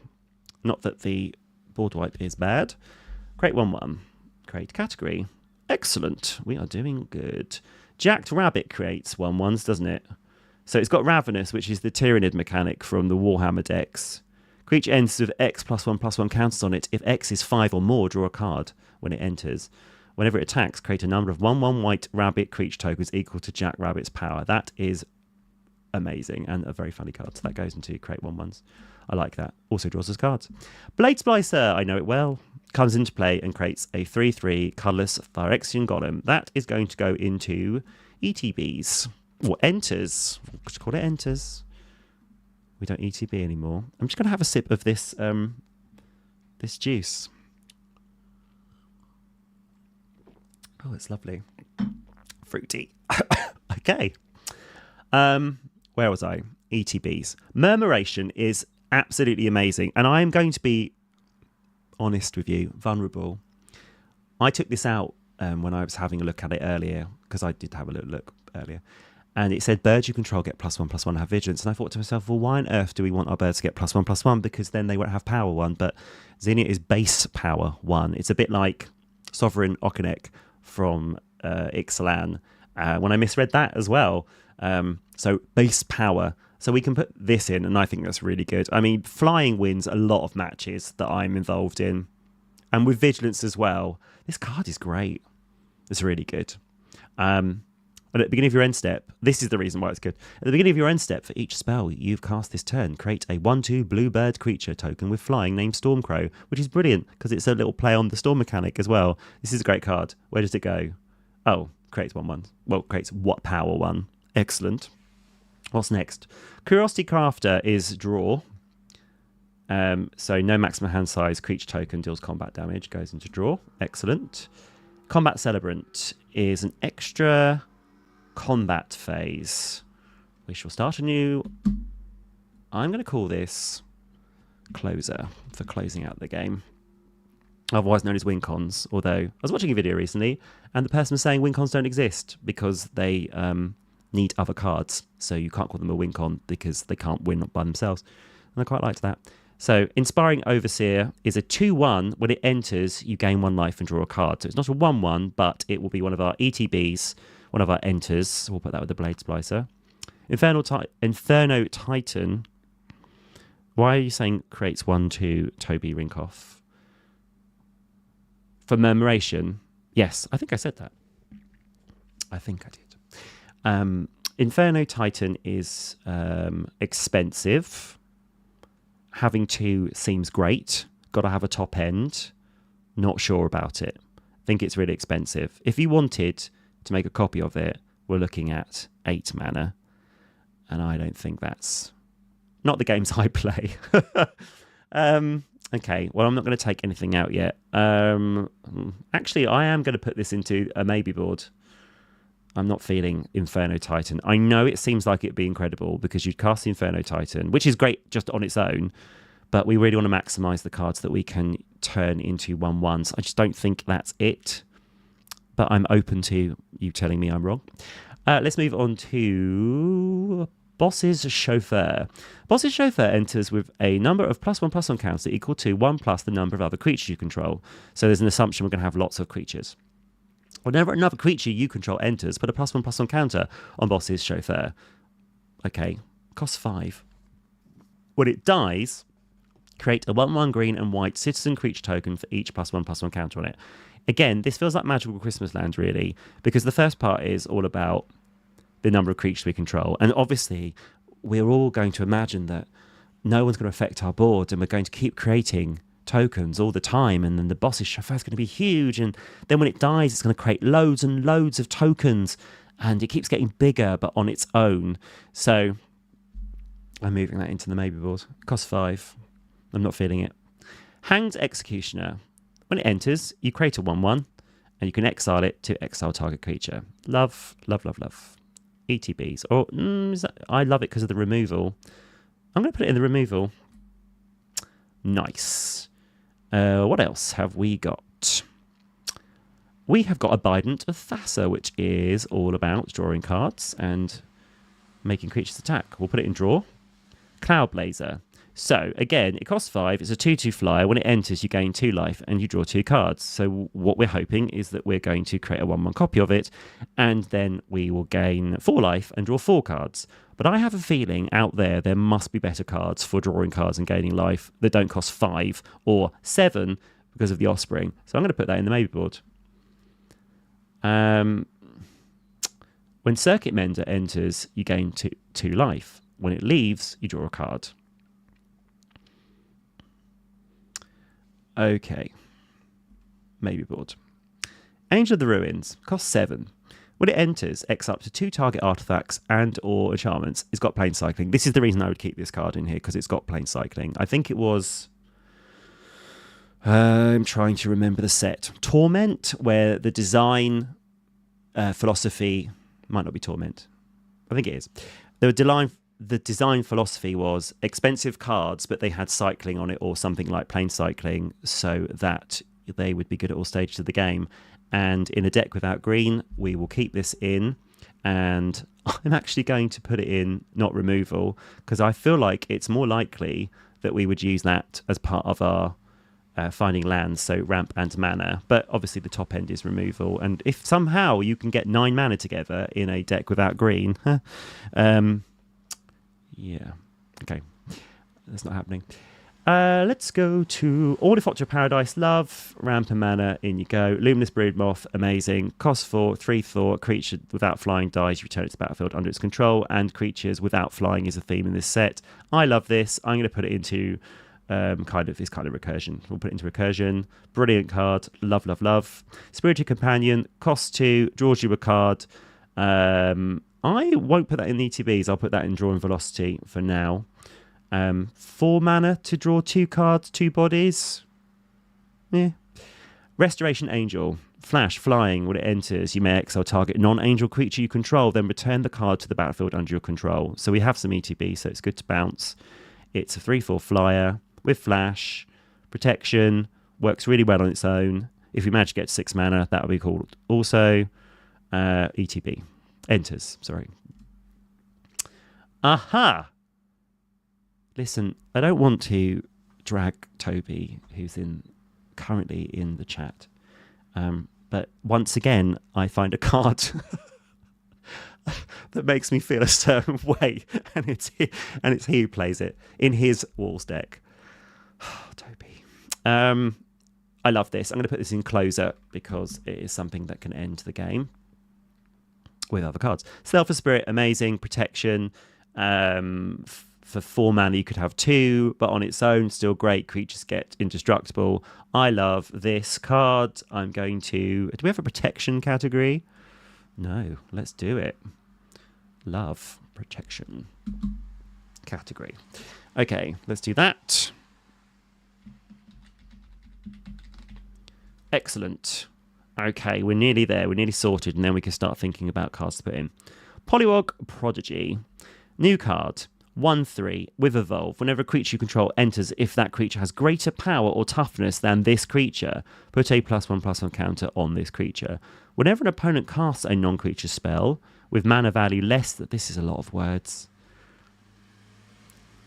Not that the board wipe is bad. Create 1/1. Create category. Excellent. We are doing good. Jacked Rabbit creates 1/1s, doesn't it? So it's got Ravenous, which is the Tyrannid mechanic from the Warhammer decks. Creature enters with X +1/+1 counters on it. If X is 5 or more, draw a card when it enters. Whenever it attacks, create a number of 1/1 white rabbit creature tokens equal to Jack Rabbit's power. That is amazing and a very funny card. So that goes into create 1/1s. I like that. Also draws us cards. Blade Splicer, I know it well. Comes into play and creates a 3/3 colourless Phyrexian Golem. That is going to go into ETBs. Or enters. We'll just call it enters. We don't ETB anymore. I'm just going to have a sip of this this juice. Oh, it's lovely. Fruity. Okay. Where was I? ETBs. Murmuration is absolutely amazing. And I'm going to be honest with you, vulnerable. I took this out when I was having a look at it earlier, because I did have a little look earlier. And it said birds you control get +1/+1 have vigilance. And I thought to myself, well, why on earth do we want our birds to get +1/+1? Because then they won't have power 1. But Zinnia is base power 1. It's a bit like Sovereign Okonek from Ixalan. When I misread that as well. So base power. So we can put this in, and I think that's really good. I mean, flying wins a lot of matches that I'm involved in. And with vigilance as well. This card is great. It's really good. And at the beginning of your end step, this is the reason why it's good. At the beginning of your end step, for each spell you've cast this turn, create a 1/2 bluebird creature token with flying named Stormcrow, which is brilliant because it's a little play on the storm mechanic as well. This is a great card. Where does it go? Oh, creates 1/1. Well, creates what power 1. Excellent. What's next? Curiosity Crafter is draw. So no maximum hand size creature token deals combat damage, goes into draw. Excellent. Combat Celebrant is an extra combat phase. We shall start anew. I'm going to call this Closer for closing out the game, otherwise known as win cons. Although I was watching a video recently and the person was saying win cons don't exist because they need other cards, so you can't call them a win con because they can't win by themselves, and I quite liked that. So Inspiring Overseer is a 2/1. When it enters, you gain 1 life and draw a card. So it's not a 1/1, but it will be one of our ETBs, one of our enters. So we'll put that with the Blade Splicer. Inferno Titan. Why are you saying creates 1/2 Toby Rinkoff? For Murmuration? Yes, I think I said that. I think I did. Inferno Titan is expensive. Having 2 seems great. Got to have a top end. Not sure about it. Think it's really expensive. If you wanted to make a copy of it, we're looking at 8 mana. And I don't think that's not the games I play. Okay, well, I'm not going to take anything out yet. Actually, I am going to put this into a maybe board. I'm not feeling Inferno Titan. I know it seems like it'd be incredible because you'd cast the Inferno Titan, which is great just on its own, but we really want to maximize the cards that we can turn into 1/1s. I just don't think that's it, but I'm open to you telling me I'm wrong. Let's move on to Boss's Chauffeur. Boss's Chauffeur enters with a number of +1/+1 counters equal to 1 plus the number of other creatures you control. So there's an assumption we're going to have lots of creatures. Whenever another creature you control enters, put a +1/+1 counter on Boss's Chauffeur. Okay, costs 5. When it dies, create a 1/1 green and white citizen creature token for each +1/+1 counter on it. Again, this feels like Magical Christmas Land, really, because the first part is all about the number of creatures we control. And obviously, we're all going to imagine that no one's going to affect our board and we're going to keep creating tokens all the time, and then the Boss's Chauffeur is going to be huge, and then when it dies it's going to create loads and loads of tokens, and it keeps getting bigger but on its own. So I'm moving that into the maybe board. Cost 5. I'm not feeling it. Hanged Executioner. When it enters, you create a 1/1 and you can exile it to exile target creature. Love, love, love, love. ETBs. Or I love it because of the removal. I'm going to put it in the removal. Nice. What else have we got? We have got Abidant of Thassa, which is all about drawing cards and making creatures attack. We'll put it in draw. Cloudblazer. So, again, it costs 5. It's a 2/2 flyer. When it enters, you gain 2 life and you draw 2 cards. So what we're hoping is that we're going to create a 1/1 copy of it, and then we will gain 4 life and draw 4 cards. But I have a feeling out there must be better cards for drawing cards and gaining life that don't cost 5 or 7 because of the Offspring. So I'm going to put that in the maybe board. When Circuit Mender enters, you gain 2 life. When it leaves, you draw a card. Okay. Maybe board. Angel of the Ruins. Costs 7. When it enters, X up to 2 target artifacts and or enchantments. It's got plane cycling. This is the reason I would keep this card in here, because it's got plane cycling. I think it was... I'm trying to remember the set. Torment, where the design philosophy... Might not be Torment. I think it is. The design philosophy was expensive cards, but they had cycling on it or something like plane cycling so that they would be good at all stages of the game. And in a deck without green, we will keep this in. And I'm actually going to put it in not removal, because I feel like it's more likely that we would use that as part of our finding lands, so ramp and mana. But obviously the top end is removal. And if somehow you can get 9 mana together in a deck without green... yeah. Okay. That's not happening. Let's go to Ornithopter Paradise. Love. Ramp and mana. In you go. Luminous Broodmoth. Amazing. Cost 4. 3 thought. Creature without flying dies. You return it to the battlefield under its control. And creatures without flying is a theme in this set. I love this. I'm going to put it into kind of recursion. We'll put it into recursion. Brilliant card. Love, love, love. Spirited Companion. Cost 2. Draws you a card. I won't put that in the ETBs. I'll put that in Draw and Velocity for now. 4 mana to draw 2 cards, 2 bodies. Yeah. Restoration Angel. Flash, flying. When it enters, you may exile target non-angel creature you control, then return the card to the battlefield under your control. So we have some ETB, so it's good to bounce. It's a 3/4 flyer with flash. Protection. Works really well on its own. If we manage to get 6 mana, that would be called also ETB. Enters, sorry. Aha! Listen, I don't want to drag Toby, who's currently in the chat. But once again, I find a card. that makes me feel a certain way, and it's he who plays it in his Walls deck. Toby. I love this. I'm going to put this in closer because it is something that can end the game with other cards. Stealth of Spirit, amazing. Protection. For 4 mana, you could have 2, but on its own, still great. Creatures get indestructible. I love this card. I'm going to... Do we have a protection category? No. Let's do it. Love protection category. Okay, let's do that. Excellent. Okay, we're nearly there. We're nearly sorted, and then we can start thinking about cards to put in. Polywog Prodigy. New card. 1/3 with Evolve. Whenever a creature you control enters, if that creature has greater power or toughness than this creature, put a +1/+1 counter on this creature. Whenever an opponent casts a non-creature spell with mana value less than... This is a lot of words.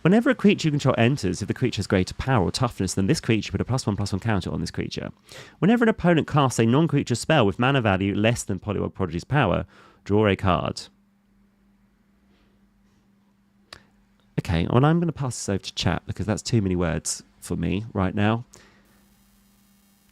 Whenever a creature you control enters, if the creature has greater power or toughness than this creature, put a +1/+1 counter on this creature. Whenever an opponent casts a non-creature spell with mana value less than Polywog Prodigy's power, draw a card. Okay, well, I'm going to pass this over to chat because that's too many words for me right now.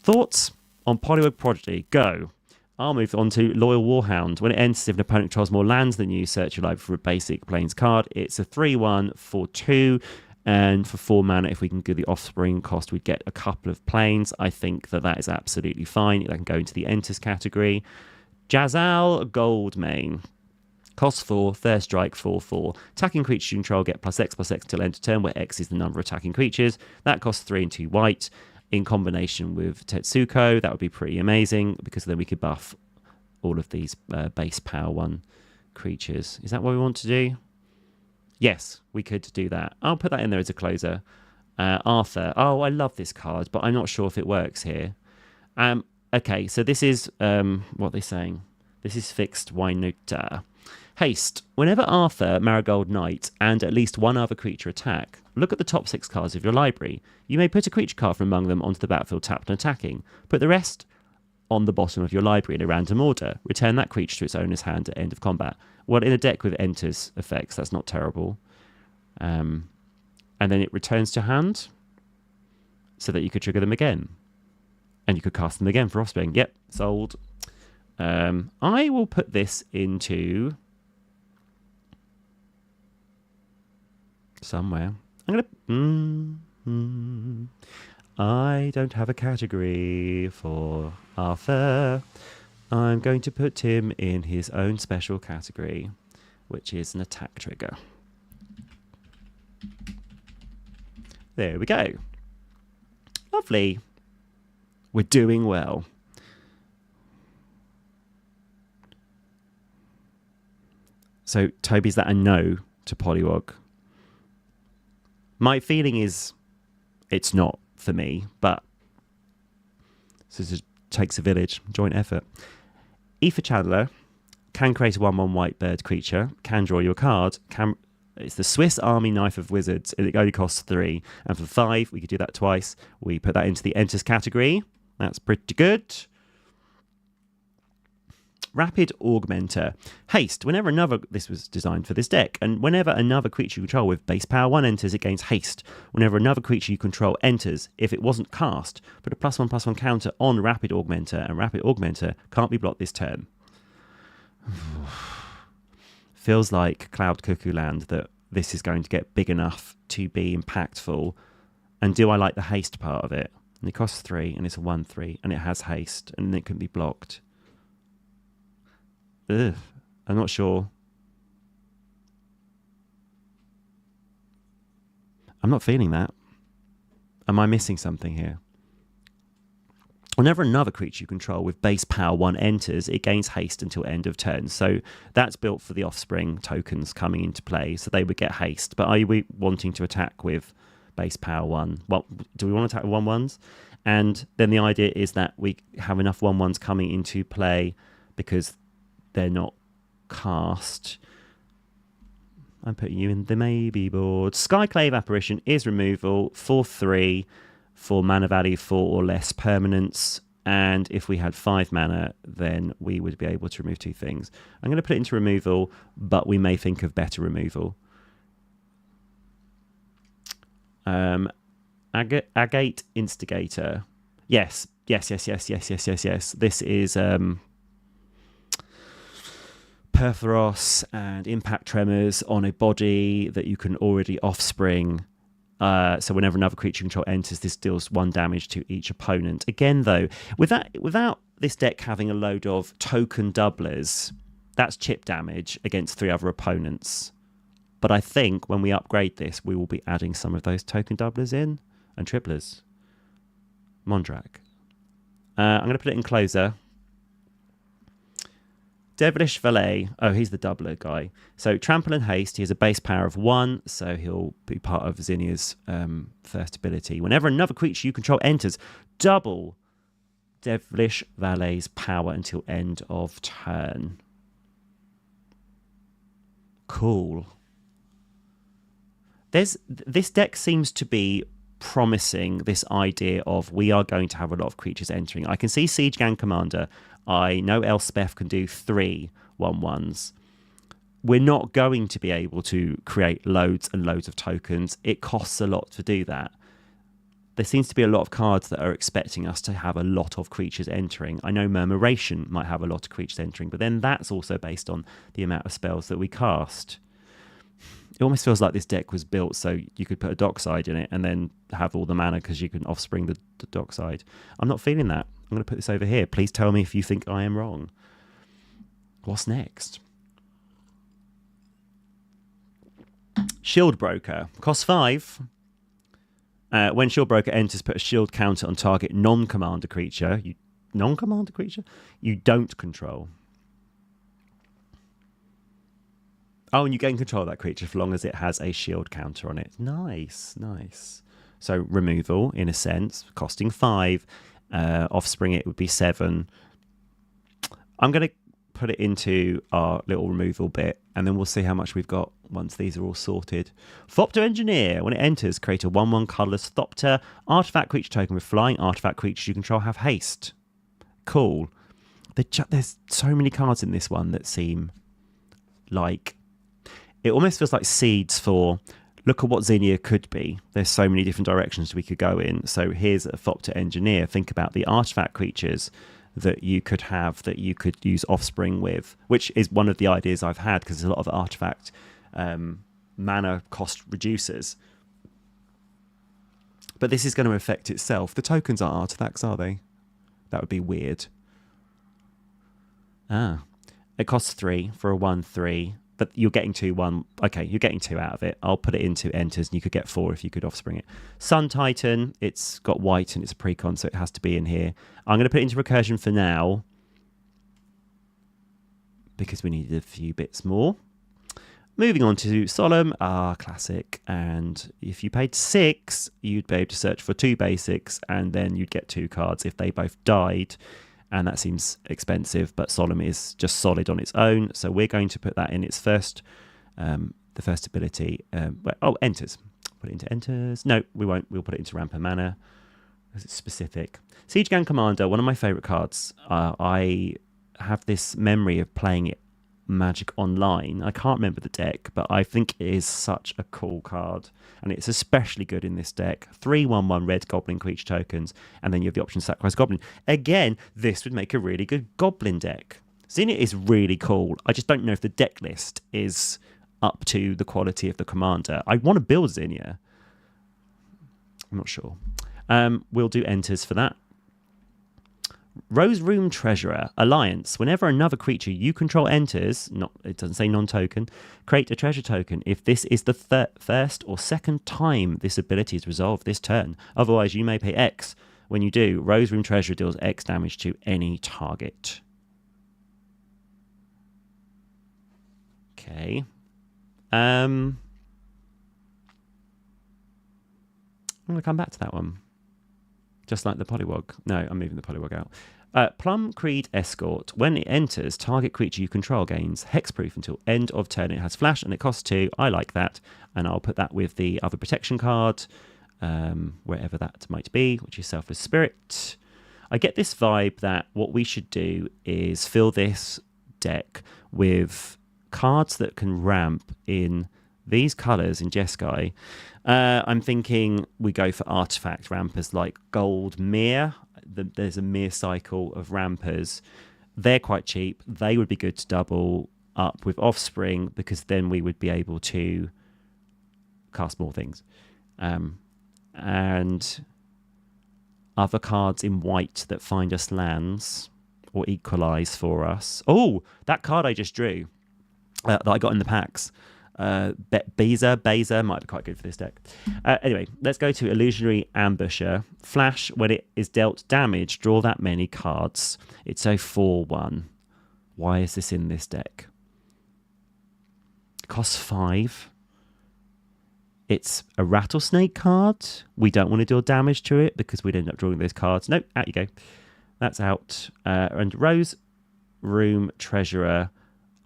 Thoughts on Polywog Prodigy? Go. I'll move on to Loyal Warhound. When it enters, if an opponent controls more lands than you, search your library for a basic Plains card. It's a 3/1 for 2, and for 4 mana, if we can get the Offspring cost, we'd get a couple of Plains. I think that is absolutely fine. That can go into the Enters category. Jazal Goldmane. Cost 4, Third Strike, 4/4. Attacking creatures you control get +X/+X till end of turn, where X is the number of attacking creatures. That costs 3 and 2 white. In combination with Tetsuko, that would be pretty amazing, because then we could buff all of these base power 1 creatures. Is that what we want to do? Yes, we could do that. I'll put that in there as a closer. Arthur. Oh, I love this card, but I'm not sure if it works here. Okay, so this is what they're saying. This is fixed Wynota. Haste. Whenever Arthur, Marigold Knight, and at least one other creature attack, look at the top 6 cards of your library. You may put a creature card from among them onto the battlefield tapped and attacking. Put the rest on the bottom of your library in a random order. Return that creature to its owner's hand at end of combat. Well, in a deck with Enters effects, that's not terrible. And then it returns to hand so that you could trigger them again. And you could cast them again for Offspring. Yep, sold. I will put this into... somewhere. I'm going to... I don't have a category for Arthur. I'm going to put him in his own special category, which is an attack trigger. There we go. Lovely. We're doing well. So, Toby's that a no to Polywog? My feeling is it's not for me, but this just takes a village, joint effort. Aether Channeler can create a 1/1 white bird creature, can draw you a card, it's the Swiss Army knife of wizards, and it only costs 3. And for 5, we could do that twice. We put that into the Enters category. That's pretty good. Rapid Augmenter. Haste. Whenever another... This was designed for this deck. And whenever another creature you control with base power 1 enters, it gains haste. Whenever another creature you control enters, if it wasn't cast, put a +1/+1 counter on Rapid Augmenter, and Rapid Augmenter can't be blocked this turn. Feels like Cloud Cuckoo Land that this is going to get big enough to be impactful. And do I like the haste part of it? And it costs 3, and it's a 1/3, and it has haste, and it can be blocked. Ugh, I'm not sure. I'm not feeling that. Am I missing something here? Whenever another creature you control with base power 1 enters, it gains haste until end of turn. So that's built for the Offspring tokens coming into play, so they would get haste. But are we wanting to attack with base power 1? Well, do we want to attack with 1/1s? And then the idea is that we have enough 1/1s coming into play because they're not cast. I'm putting you in the maybe board. Skyclave Apparition is removal. 4/3 for mana value 4 or less permanents. And if we had 5 mana, then we would be able to remove 2 things. I'm going to put it into removal, but we may think of better removal. Agate Instigator. Yes. This is Perforos and Impact Tremors on a body that you can already offspring. So whenever another creature you control enters, this deals 1 damage to each opponent. Again, though, without this deck having a load of token doublers, that's chip damage against 3 other opponents. But I think when we upgrade this, we will be adding some of those token doublers in and triplers. Mondrak. I'm going to put it in closer. Devilish Valet. Oh, he's the doubler guy. So Trample and Haste. He has a base power of 1, so he'll be part of Zinnia's first ability. Whenever another creature you control enters, double Devilish Valet's power until end of turn. Cool. This deck seems to be promising this idea of we are going to have a lot of creatures entering. I can see Siege Gang Commander. I know Elspeth can do 3 1/1s. We're not going to be able to create loads and loads of tokens. It costs a lot to do that. There seems to be a lot of cards that are expecting us to have a lot of creatures entering. I know Murmuration might have a lot of creatures entering, but then that's also based on the amount of spells that we cast. It almost feels like this deck was built so you could put a Dockside in it and then have all the mana because you can offspring the Dockside. I'm not feeling that. I'm going to put this over here. Please tell me if you think I am wrong. What's next? Shield Broker. Cost 5. When Shield Broker enters, put a shield counter on target non-commander creature. Non-commander creature? You don't control. Oh, and you gain control of that creature for long as it has a shield counter on it. Nice. So removal, in a sense, costing 5. Offspring it would be 7. I'm going to put it into our little removal bit, and then we'll see how much we've got once these are all sorted. Thopter Engineer. When it enters, create a 1/1 colourless Thopter. Artifact creature token with flying. Artifact creatures you control have haste. Cool. There's so many cards in this one that seem like... It almost feels like seeds for, look at what Zinnia could be. There's so many different directions we could go in. So here's a Thopter Engineer. Think about the artifact creatures that you could have that you could use offspring with, which is one of the ideas I've had because there's a lot of artifact mana cost reducers. But this is going to affect itself. The tokens aren't artifacts, are they? That would be weird. It costs 3 for a 1/3. But you're getting 2/1. Okay, you're getting 2 out of it. I'll put it into enters, and you could get 4 if you could offspring it. Sun Titan, it's got white and it's a precon, so it has to be in here. I'm going to put it into recursion for now because we needed a few bits more. Moving on to Solemn, classic. And if you paid 6, you'd be able to search for 2 basics, and then you'd get 2 cards if they both died. And that seems expensive, but Solemn is just solid on its own. So we're going to put that in its first, the first ability. Enters. Put it into enters. No, we won't. We'll put it into Ramper Mana because it's specific. Siege Gang Commander, one of my favourite cards. I have this memory of playing it Magic Online. I can't remember the deck, but I think it is such a cool card. And it's especially good in this deck. 3/1/1 red goblin creature tokens, and then you have the option to sacrifice goblin. Again, this would make a really good goblin deck. Zenith is really cool. I just don't know if the deck list is up to the quality of the commander. I want to build Zinnia. I'm not sure. We'll do enters for that. Rose Room Treasurer Alliance. Whenever another creature you control enters, it doesn't say non-token, create a treasure token if this is the first or second time this ability is resolved this turn. Otherwise, you may pay X. When you do, Rose Room Treasurer deals X damage to any target. Okay. I'm going to come back to that one. Just like the Polywog. No, I'm moving the Polywog out. Plum Creed Escort. When it enters, target creature you control gains hexproof until end of turn. It has flash and it costs 2. I like that. And I'll put that with the other protection card, wherever that might be, which is Selfless Spirit. I get this vibe that what we should do is fill this deck with cards that can ramp in these colours in Jeskai. I'm thinking we go for artifact rampers like Gold Mere. There's a Mere cycle of rampers. They're quite cheap. They would be good to double up with Offspring because then we would be able to cast more things. And other cards in white that find us lands or equalise for us. Oh, that card I just drew that I got in the packs. Beza might be quite good for this deck. Anyway, let's go to Illusionary Ambusher. Flash, when it is dealt damage, draw that many cards. It's a 4/1. Why is this in this deck? It costs 5. It's a Rattlesnake card. We don't want to deal damage to it because we'd end up drawing those cards. Nope, out you go. That's out. And Rose Room Treasurer,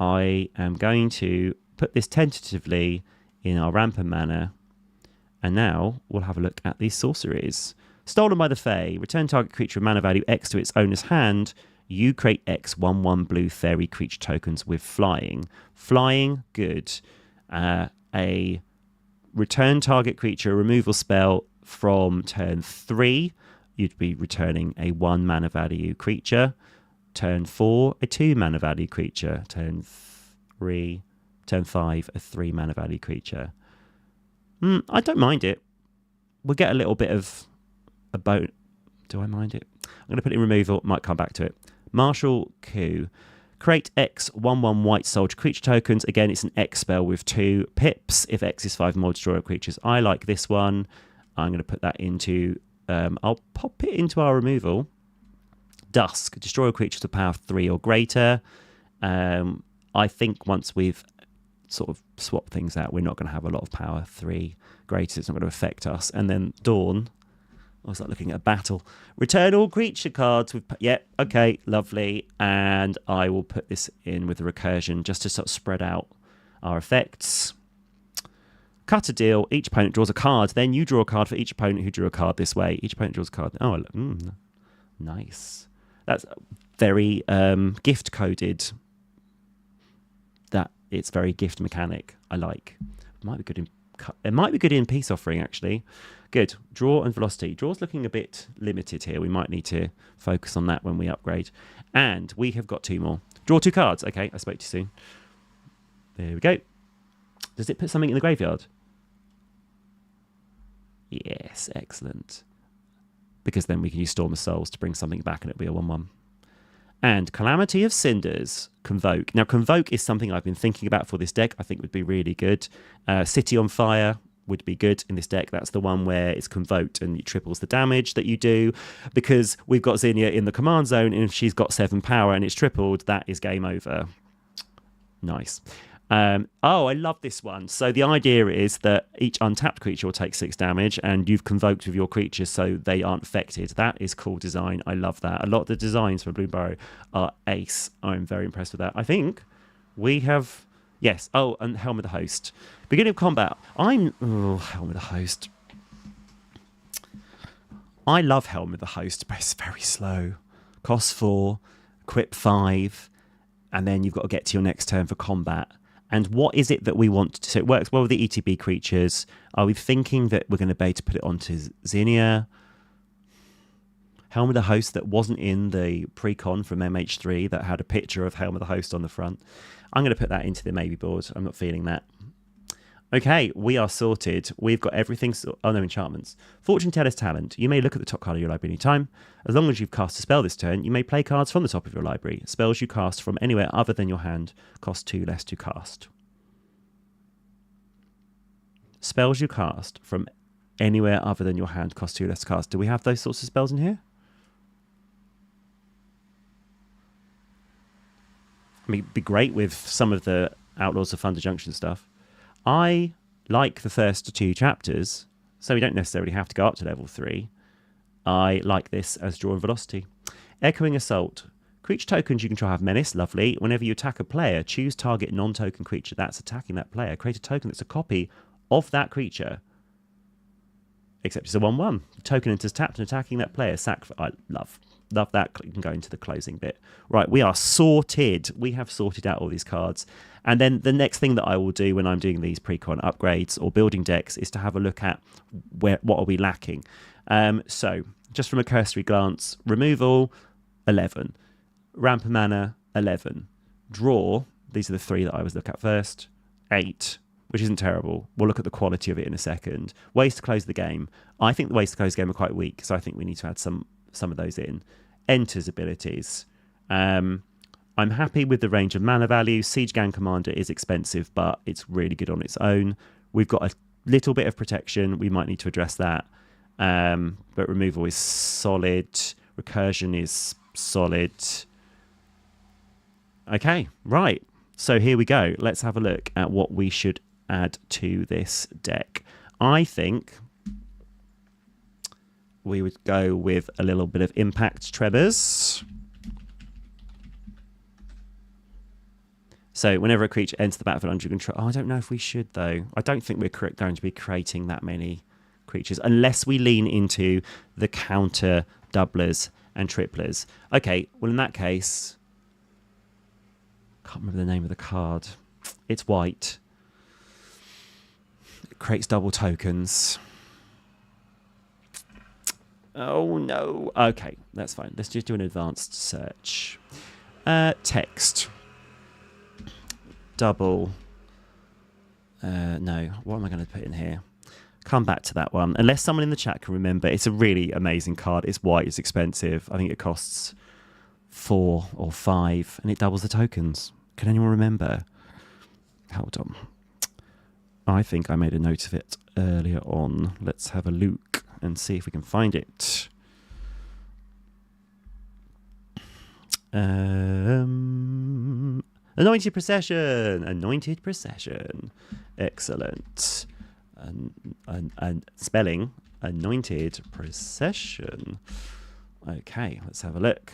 I am going to put this tentatively in our ramper manner. And now we'll have a look at these sorceries. Stolen by the Fae. Return target creature of mana value X to its owner's hand. You create X 1/1 blue fairy creature tokens with flying. Flying, good. A return target creature removal spell from turn 3. You'd be returning a 1 mana value creature. Turn 4, a 2 mana value creature. Turn 5, a 3 mana value creature. I don't mind it. We'll get a little bit of a boat. Do I mind it? I'm going to put it in removal. Might come back to it. Martial Coup. Create X 1/1 white soldier creature tokens. Again, it's an X spell with 2 pips. If X is 5 more, destroy creatures. I like this one. I'm going to put that into... I'll pop it into our removal. Dusk. Destroy creatures with power 3 or greater. I think once we've sort of swapped things out, we're not going to have a lot of power 3 greater. It's not going to affect us. And then Dawn. I was like looking at a battle. Return all creature cards with... Yeah, okay, lovely. And I will put this in with the recursion just to sort of spread out our effects. Cut a deal. Each opponent draws a card. Then you draw a card for each opponent who drew a card this way. Each opponent draws a card. Oh, nice. That's very gift-coded. That it's very gift mechanic. I like. It might be good in Peace Offering, actually. Good. Draw and velocity. Draw's looking a bit limited here. We might need to focus on that when we upgrade. And we have got 2 more. Draw 2 cards. Okay, I spoke too soon. There we go. Does it put something in the graveyard? Yes, excellent. Because then we can use Storm of Souls to bring something back and it'll be a 1/1. And Calamity of Cinders, Convoke. Now, Convoke is something I've been thinking about for this deck. I think would be really good. City on Fire would be good in this deck. That's the one where it's convoked and it triples the damage that you do, because we've got Zinnia in the command zone, and if she's got 7 power and it's tripled, that is game over. Nice. Oh, I love this one. So the idea is that each untapped creature will take 6 damage, and you've convoked with your creatures so they aren't affected. That is cool design. I love that. A lot of the designs for Bloomburrow are ace. I'm very impressed with that. I think we have... Yes. Oh, and Helm of the Host. Beginning of combat. Helm of the Host. I love Helm of the Host, but it's very slow. Cost 4, equip 5, and then you've got to get to your next turn for combat. And what is it that we want to... So it works well with the ETB creatures. Are we thinking that we're going to be able to put it onto Zinnia? Helm of the Host that wasn't in the precon from MH3 that had a picture of Helm of the Host on the front. I'm going to put that into the maybe board. I'm not feeling that. Okay, we are sorted. We've got everything... Oh, no, enchantments. Fortune Teller's Talent. You may look at the top card of your library any time. As long as you've cast a spell this turn, you may play cards from the top of your library. Spells you cast from anywhere other than your hand cost 2 less to cast. Spells you cast from anywhere other than your hand cost 2 less to cast. Do we have those sorts of spells in here? I mean, it'd be great with some of the Outlaws of Thunder Junction stuff. I like the first 2 chapters, so we don't necessarily have to go up to level 3. I like this as Draw and Velocity. Echoing Assault. Creature tokens you control have Menace, lovely. Whenever you attack a player, choose target non-token creature that's attacking that player. Create a token that's a copy of that creature. Except it's a 1/1. The token enters tapped and attacking that player. I love. Love that. You can go into the closing bit. Right, we are sorted. We have sorted out all these cards. And then the next thing that I will do when I'm doing these precon upgrades or building decks is to have a look at what are we lacking. So just from a cursory glance, removal, 11. Ramp of mana, 11. Draw, these are the 3 that I was looking at first, 8, which isn't terrible. We'll look at the quality of it in a second. Ways to close the game. I think the ways to close the game are quite weak, so I think we need to add some of those in. Enters abilities. I'm happy with the range of mana value. Siege Gang Commander is expensive, but it's really good on its own. We've got a little bit of protection. We might need to address that. But removal is solid. Recursion is solid. Okay, right. So here we go. Let's have a look at what we should add to this deck. I think we would go with a little bit of impact Trebors. So whenever a creature enters the battlefield under your control... Oh, I don't know if we should, though. I don't think we're going to be creating that many creatures unless we lean into the counter doublers and triplers. Okay, well, in that case... I can't remember the name of the card. It's white. It creates double tokens. Oh, no. Okay, that's fine. Let's just do an advanced search. Text. Double. No, what am I going to put in here? Come back to that one. Unless someone in the chat can remember. It's a really amazing card. It's white. It's expensive. I think it costs 4 or 5, and it doubles the tokens. Can anyone remember? Hold on. I think I made a note of it earlier on. Let's have a look and see if we can find it. Anointed Procession. Anointed Procession. Excellent. And spelling Anointed Procession. Okay, let's have a look.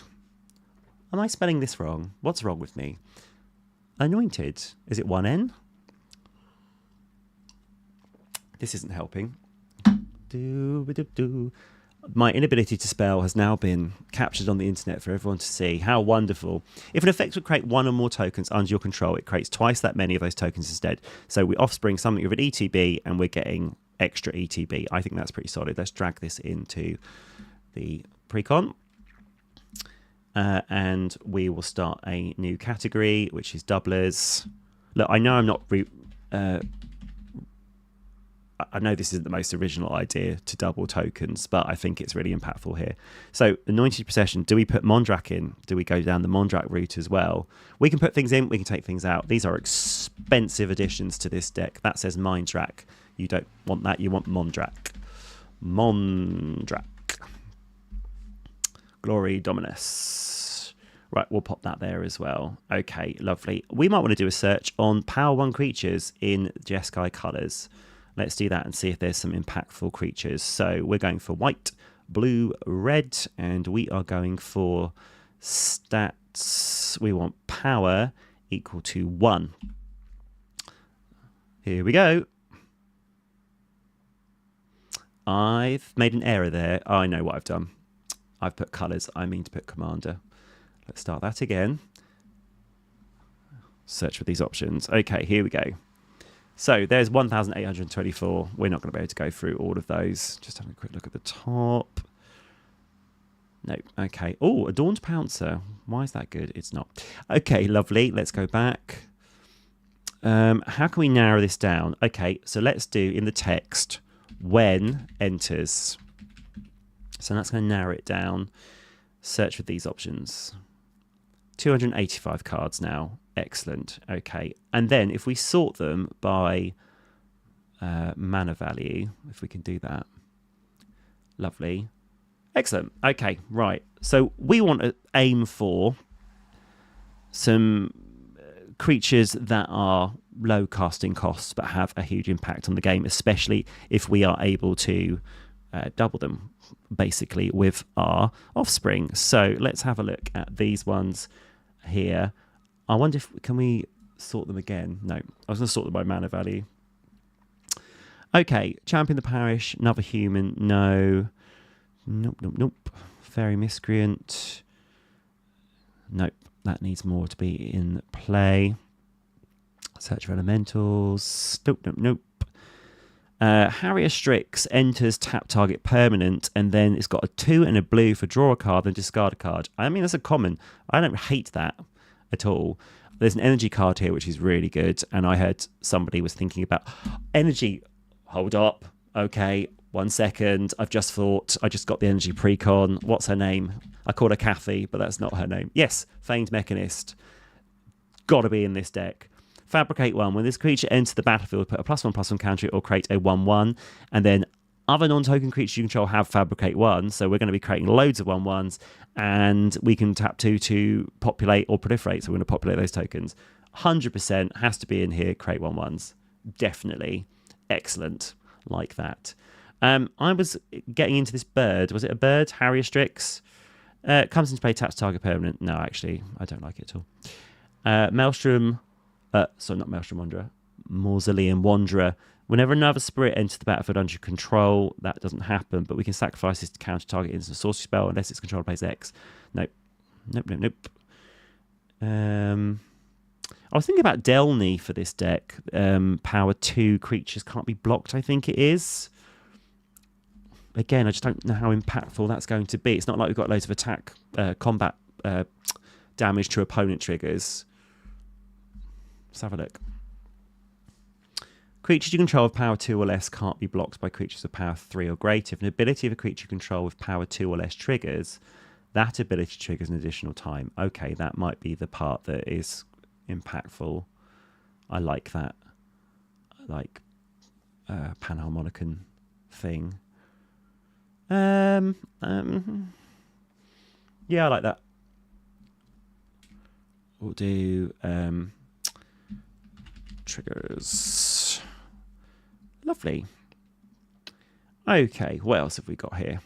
Am I spelling this wrong? What's wrong with me? Anointed. Is it one N? This isn't helping. My inability to spell has now been captured on the internet for everyone to see. How wonderful. If an effect would create 1 or more tokens under your control, it creates twice that many of those tokens instead. So we offspring something with an ETB and we're getting extra ETB. I think that's pretty solid. Let's drag this into the precon. And we will start a new category, which is doublers. Look, I know I'm not... I know this isn't the most original idea to double tokens, but I think it's really impactful here. So, Anointed Procession, do we put Mondrak in? Do we go down the Mondrak route as well? We can put things in, we can take things out. These are expensive additions to this deck. That says Mindrak. You don't want that, you want Mondrak. Mondrak. Glory Dominus. Right, we'll pop that there as well. Okay, lovely. We might want to do a search on Power 1 creatures in Jeskai colours. Let's do that and see if there's some impactful creatures. So we're going for white, blue, red, and we are going for stats. We want power equal to 1. Here we go. I've made an error there. Oh, I know what I've done. I've put colours. I mean to put commander. Let's start that again. Search for these options. Okay, here we go. So there's 1,824. We're not going to be able to go through all of those. Just having a quick look at the top. No. Okay. Oh, Adorned Pouncer. Why is that good? It's not. Okay, lovely. Let's go back. How can we narrow this down? Okay, so let's do in the text when enters. So that's going to narrow it down. Search for these options. 285 cards now. Excellent. Okay. And then if we sort them by mana value, if we can do that. Lovely. Excellent. Okay, right. So we want to aim for some creatures that are low casting costs but have a huge impact on the game, especially if we are able to double them, basically, with our offspring. So let's have a look at these ones here. I wonder if can we sort them again? No, I was going to sort them by mana value. Okay, Champion the Parish, another human. No. Nope. Fairy Miscreant. Nope, that needs more to be in play. Search for elementals. Nope, nope, nope. Harrier Strix enters tap target permanent, and then it's got a 2 and a blue for draw a card and discard a card. I mean, that's a common. I don't hate that at all. There's an energy card here, which is really good, and I heard somebody was thinking about energy. Hold up. Okay, 1 second. I've just thought, I just got the energy precon. What's her name? I called her Kathy, but that's not her name. Yes, Feigned Mechanist. Gotta be in this deck. Fabricate 1. When this creature enters the battlefield, put a +1/+1 counter or create a 1/1. And then other non-token creatures you control have Fabricate 1. So we're going to be creating loads of 1/1s. And we can tap 2 to populate or proliferate. So we're going to populate those tokens. 100% has to be in here. Create 1/1s. Definitely. Excellent. Like that. I was getting into this bird. Was it a bird? Harrier Strix. Comes into play, taps target permanent. No, actually, I don't like it at all. Maelstrom. Sorry, not Maelstrom Wanderer. Mausoleum Wanderer. Whenever another spirit enters the battlefield under your control, that doesn't happen, but we can sacrifice this to counter target instant sorcery spell unless its controller plays X. Nope. Nope, nope, nope. I was thinking about Delny for this deck. Power 2 creatures can't be blocked, I think it is. Again, I just don't know how impactful that's going to be. It's not like we've got loads of attack, combat damage to opponent triggers. Let's have a look. Creatures you control with power 2 or less can't be blocked by creatures of power 3 or greater. If an ability of a creature you control with power 2 or less triggers, that ability triggers an additional time. Okay, that might be the part that is impactful. I like that. I like Panharmonicon thing. Yeah, I like that. We'll do triggers. Lovely. Okay, what else have we got here?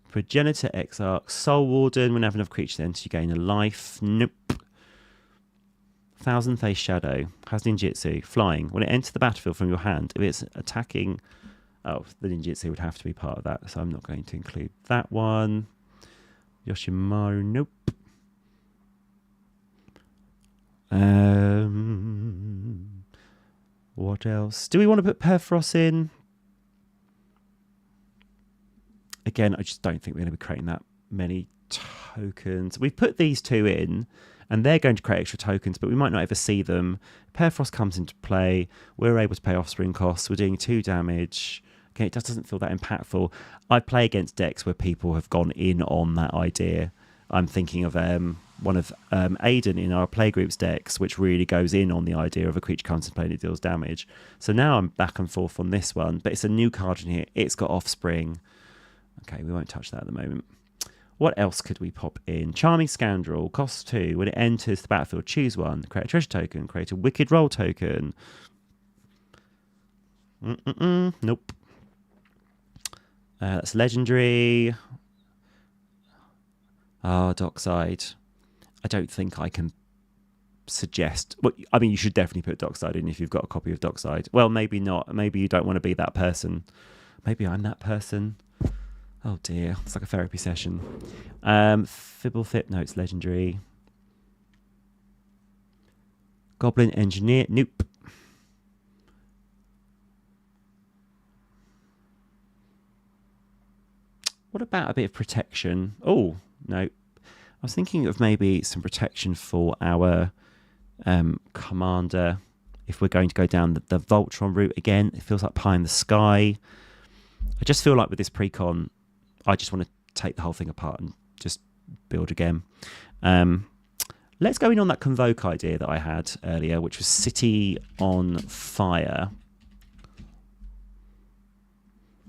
Progenitor Exarch, Soul Warden. Whenever another creature enters, you gain a life. Nope. Thousand Face Shadow has ninjutsu. Flying. When it enters the battlefield from your hand, if it's attacking... Oh, the ninjutsu would have to be part of that, so I'm not going to include that one. Yoshimaru, nope. What else? Do we want to put Perforos in? Again, I just don't think we're going to be creating that many tokens. We've put these 2 in, and they're going to create extra tokens, but we might not ever see them. Perforos comes into play. We're able to pay offspring costs. We're doing 2 damage. Okay, it just doesn't feel that impactful. I play against decks where people have gone in on that idea. I'm thinking of one of Aiden in our playgroups decks, which really goes in on the idea of a creature comes into play and it deals damage. So now I'm back and forth on this one, but it's a new card in here. It's got offspring. Okay, we won't touch that at the moment. What else could we pop in? Charming Scoundrel, cost 2. When it enters the battlefield, choose 1. Create a treasure token. Create a wicked roll token. Nope. That's legendary. Dockside. I don't think I can suggest... Well, I mean, you should definitely put Dockside in if you've got a copy of Dockside. Well, maybe not. Maybe you don't want to be that person. Maybe I'm that person. Oh dear, it's like a therapy session. Fibblethip, no, it's legendary. Goblin Engineer, nope. What about a bit of protection? Oh, no. I was thinking of maybe some protection for our commander. If we're going to go down the Voltron route again, it feels like pie in the sky. I just feel like with this precon, I just want to take the whole thing apart and just build again. Let's go in on that Convoke idea that I had earlier, which was City on Fire.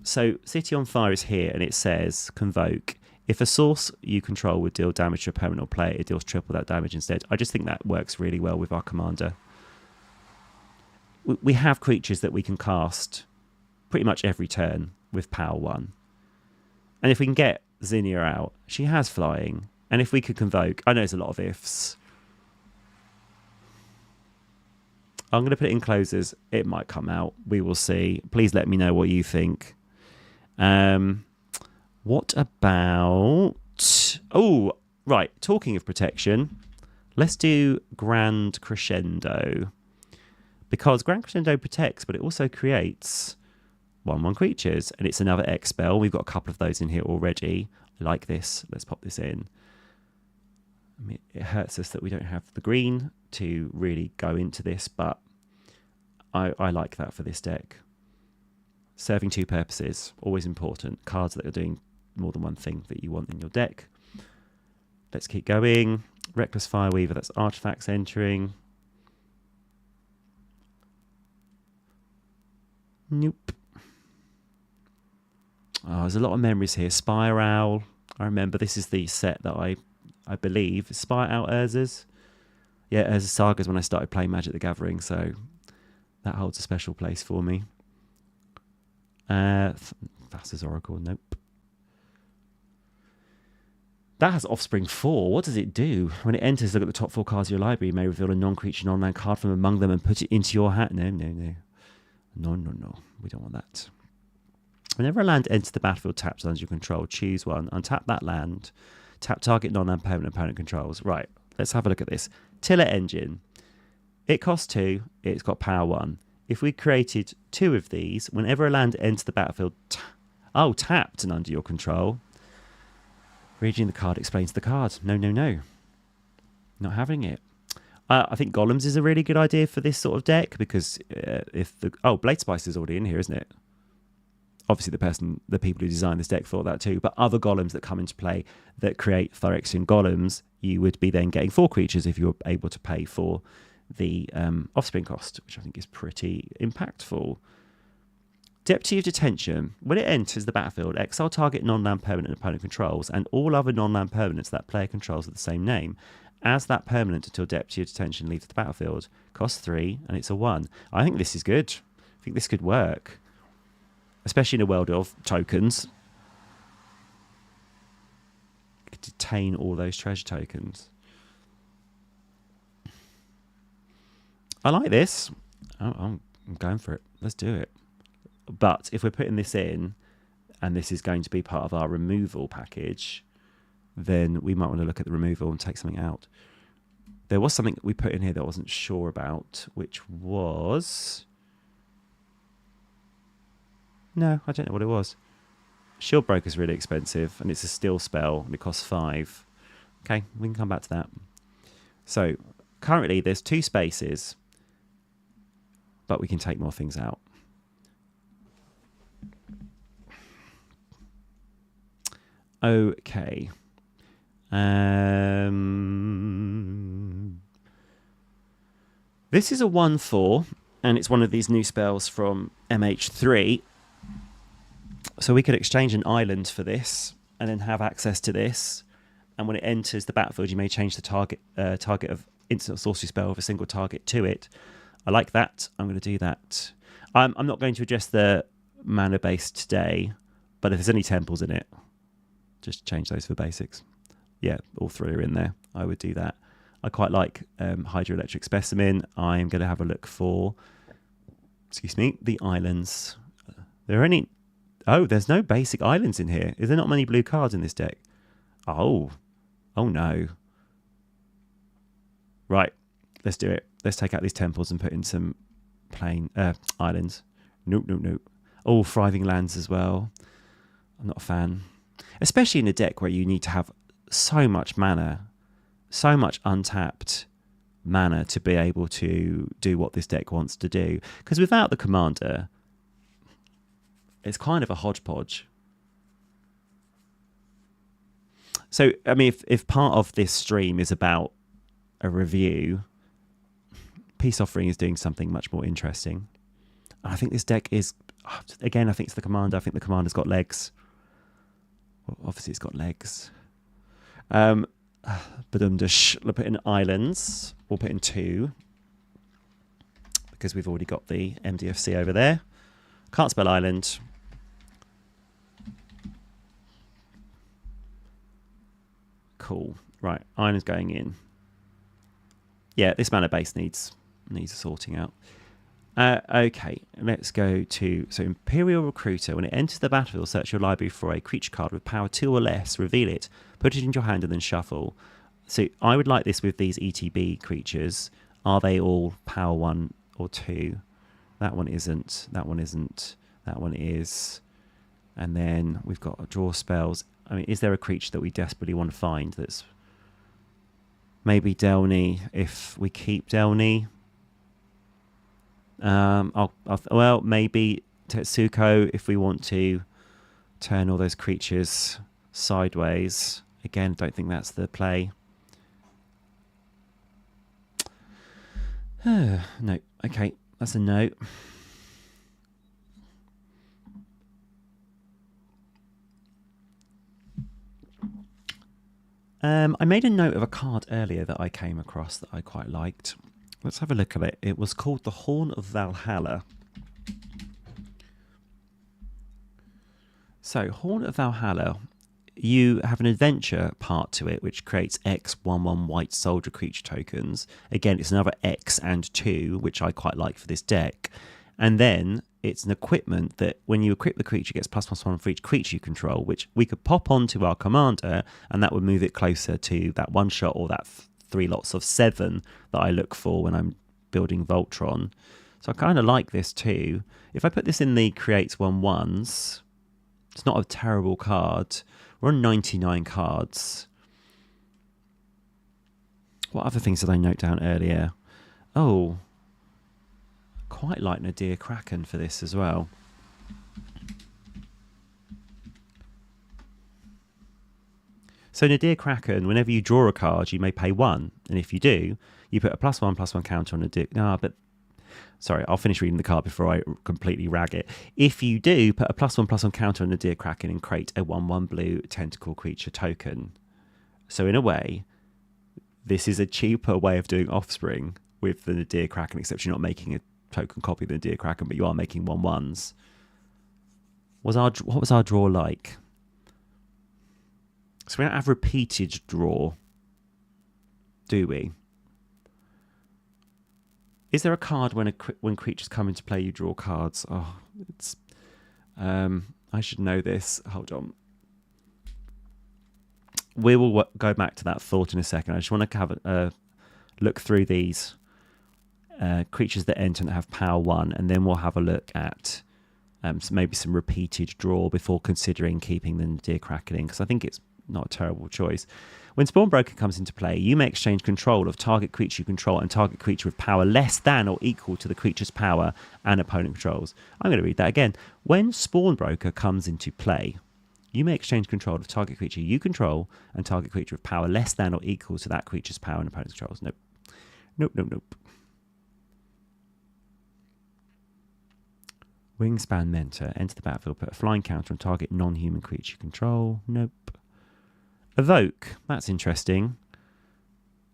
So City on Fire is here, and it says Convoke. If a source you control would deal damage to a permanent or player, it deals triple that damage instead. I just think that works really well with our commander. We have creatures that we can cast pretty much every turn with power 1. And if we can get Zinnia out, she has flying. And if we could Convoke, I know there's a lot of ifs. I'm going to put it in closers. It might come out. We will see. Please let me know what you think. What about... Oh, right. Talking of protection, let's do Grand Crescendo. Because Grand Crescendo protects, but it also creates 1/1 creatures. And it's another X spell. We've got a couple of those in here already. I like this. Let's pop this in. I mean, it hurts us that we don't have the green to really go into this, but I like that for this deck. Serving two purposes, always important. Cards that are doing more than one thing that you want in your deck. Let's keep going. Reckless Fireweaver, that's artifacts entering. Nope. Oh, there's a lot of memories here. Spire Owl. I remember this is the set that I believe. Spire Owl Urza's. Yeah, Urza Saga's when I started playing Magic the Gathering, so that holds a special place for me. Thassa's Oracle, nope. That has Offspring 4. What does it do? When it enters, look at the top 4 cards of your library. You may reveal a non-creature, non-land card from among them and put it into your hat. No. No. We don't want that. Whenever a land enters the battlefield tapped under your control, choose one. Untap that land. Tap target non-land permanent opponent controls. Right, let's have a look at this. Tiller Engine. It costs 2. It's got power 1. If we created 2 of these, whenever a land enters the battlefield, tapped and under your control, reading the card explains the card. No. Not having it. I think Golems is a really good idea for this sort of deck because if the... Oh, Blade Spice is already in here, isn't it? Obviously, the people who designed this deck thought that too. But other Golems that come into play that create Phyrexian Golems, you would be then getting 4 creatures if you were able to pay for the Offspring cost, which I think is pretty impactful. Deputy of Detention. When it enters the battlefield, exile target non-land permanent opponent controls and all other non-land permanents that player controls with the same name as that permanent until Deputy of Detention leaves the battlefield. Costs 3 and it's a 1. I think this is good. I think this could work. Especially in a world of tokens. You could detain all those treasure tokens. I like this. I'm going for it. Let's do it. But if we're putting this in, and this is going to be part of our removal package, then we might want to look at the removal and take something out. There was something that we put in here that I wasn't sure about, which was... No, I don't know what it was. Shield Broker's really expensive, and it's a steel spell, and it costs 5. Okay, we can come back to that. So, currently there's 2 spaces, but we can take more things out. Okay. This is a 1/4, and it's one of these new spells from MH3. So we could exchange an island for this, and then have access to this. And when it enters the battlefield, you may change the target of instant sorcery spell of a single target to it. I like that. I'm going to do that. I'm not going to address the mana base today, but if there's any temples in it, just change those for basics. Yeah, all 3 are in there. I would do that. I quite like Hydroelectric Specimen. I'm going to have a look for, the islands. There are any... Oh, there's no basic islands in here. Is there not many blue cards in this deck? Oh no. Right, let's do it. Let's take out these temples and put in some plain islands. Nope. Oh, thriving lands as well. I'm not a fan. Especially in a deck where you need to have so much mana, so much untapped mana to be able to do what this deck wants to do. Because without the commander, it's kind of a hodgepodge. So, I mean, if part of this stream is about a review, Peace Offering is doing something much more interesting. And I think this deck is, again, I think it's the commander. I think the commander's got legs. Well, obviously, it's got legs. We'll put in islands. We'll put in 2. Because we've already got the MDFC over there. Can't spell island. Cool. Right, island's going in. Yeah, this mana base needs a sorting out. Okay, let's go to Imperial Recruiter. When it enters the battlefield, search your library for a creature card with power 2 or less, reveal it, put it into your hand and then shuffle. So I would like this with these ETB creatures. Are they all power 1 or 2? That one isn't, that one isn't, that one is. And then we've got draw spells. I mean, is there a creature that we desperately want to find that's maybe Delny if we keep Delny? Well, maybe Tetsuko if we want to turn all those creatures sideways. Again, don't think that's the play. No. Okay, that's a no. I made a note of a card earlier that I came across that I quite liked. Let's have a look at it. It was called the Horn of Valhalla. So, Horn of Valhalla, you have an adventure part to it, which creates X 1/1 white soldier creature tokens. Again, it's another X and 2, which I quite like for this deck. And then it's an equipment that when you equip the creature, it gets ++1 for each creature you control, which we could pop onto our commander, and that would move it closer to that one shot or that 3 lots of 7 that I look for when I'm building Voltron. So I kind of like this too. If I put this in the creates 1/1s, it's not a terrible card. We're on 99 cards. What other things did I note down earlier? Oh, quite like Nadir Kraken for this as well. So Nadir Kraken, whenever you draw a card, you may pay 1. And if you do, you put a +1/+1 counter on Nadir. Sorry, I'll finish reading the card before I completely rag it. If you do, put a +1/+1 counter on Nadir Kraken and create a 1/1 blue tentacle creature token. So in a way, this is a cheaper way of doing Offspring with the Nadir Kraken, except you're not making a token copy of the Nadir Kraken, but you are making 1/1s. What was our draw like? So we don't have repeated draw, do we? Is there a card when creatures come into play you draw cards? Oh, it's I should know this. Hold on. We will go back to that thought in a second. I just want to have a look through these creatures that enter and have power 1, and then we'll have a look at maybe some repeated draw before considering keeping the Nadir Kraken in, because I think it's not a terrible choice. When Spawnbroker comes into play, you may exchange control of target creature you control and target creature with power less than or equal to the creature's power and opponent controls. I'm going to read that again. When Spawnbroker comes into play, you may exchange control of target creature you control and target creature with power less than or equal to that creature's power and opponent controls. Nope. Nope, nope, nope. Wingspan Mentor. Enter the battlefield, put a flying counter on target non-human creature you control. Nope. Evoke, that's interesting.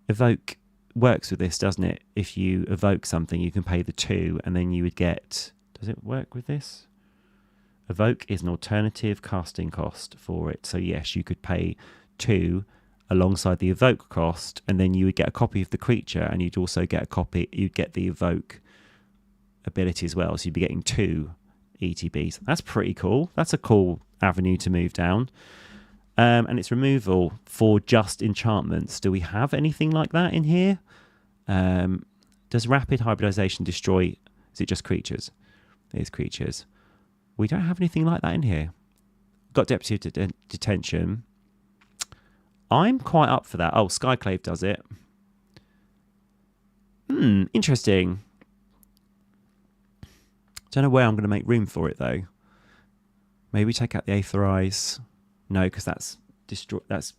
Evoke works with this, doesn't it? If you evoke something, you can pay the 2, and then you would get... Does it work with this? Evoke is an alternative casting cost for it. So yes, you could pay 2 alongside the evoke cost, and then you would get a copy of the creature, and you'd also get a copy... You'd get the evoke ability as well, so you'd be getting 2 ETBs. That's pretty cool. That's a cool avenue to move down. And it's removal for just enchantments. Do we have anything like that in here? Does rapid hybridization destroy... Is it just creatures? It is creatures. We don't have anything like that in here. Got deputy detention. I'm quite up for that. Oh, Skyclave does it. Interesting. Don't know where I'm going to make room for it, though. Maybe take out the Aetherize. No, because that's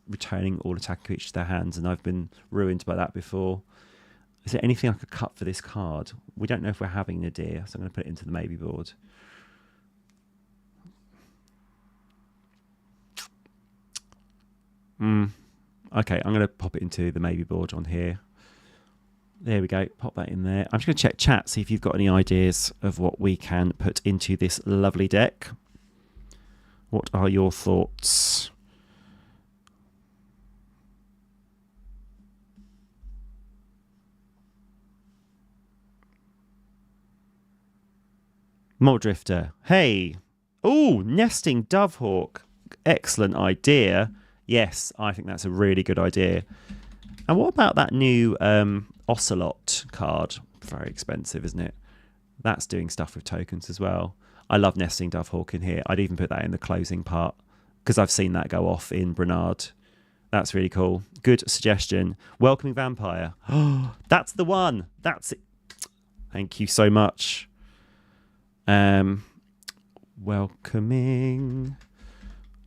returning all attacking creatures to their hands, and I've been ruined by that before. Is there anything I could cut for this card? We don't know if we're having Nadir, so I'm going to put it into the maybe board. Okay, I'm going to pop it into the maybe board on here. There we go. Pop that in there. I'm just going to check chat, see if you've got any ideas of what we can put into this lovely deck. What are your thoughts? Mole Drifter. Hey. Oh, nesting Dovehawk. Excellent idea. Yes, I think that's a really good idea. And what about that new Ocelot card? Very expensive, isn't it? That's doing stuff with tokens as well. I love nesting Dovehawk in here. I'd even put that in the closing part because I've seen that go off in Bernard. That's really cool. Good suggestion. Welcoming Vampire. Oh, that's the one. That's it. Thank you so much. Welcoming.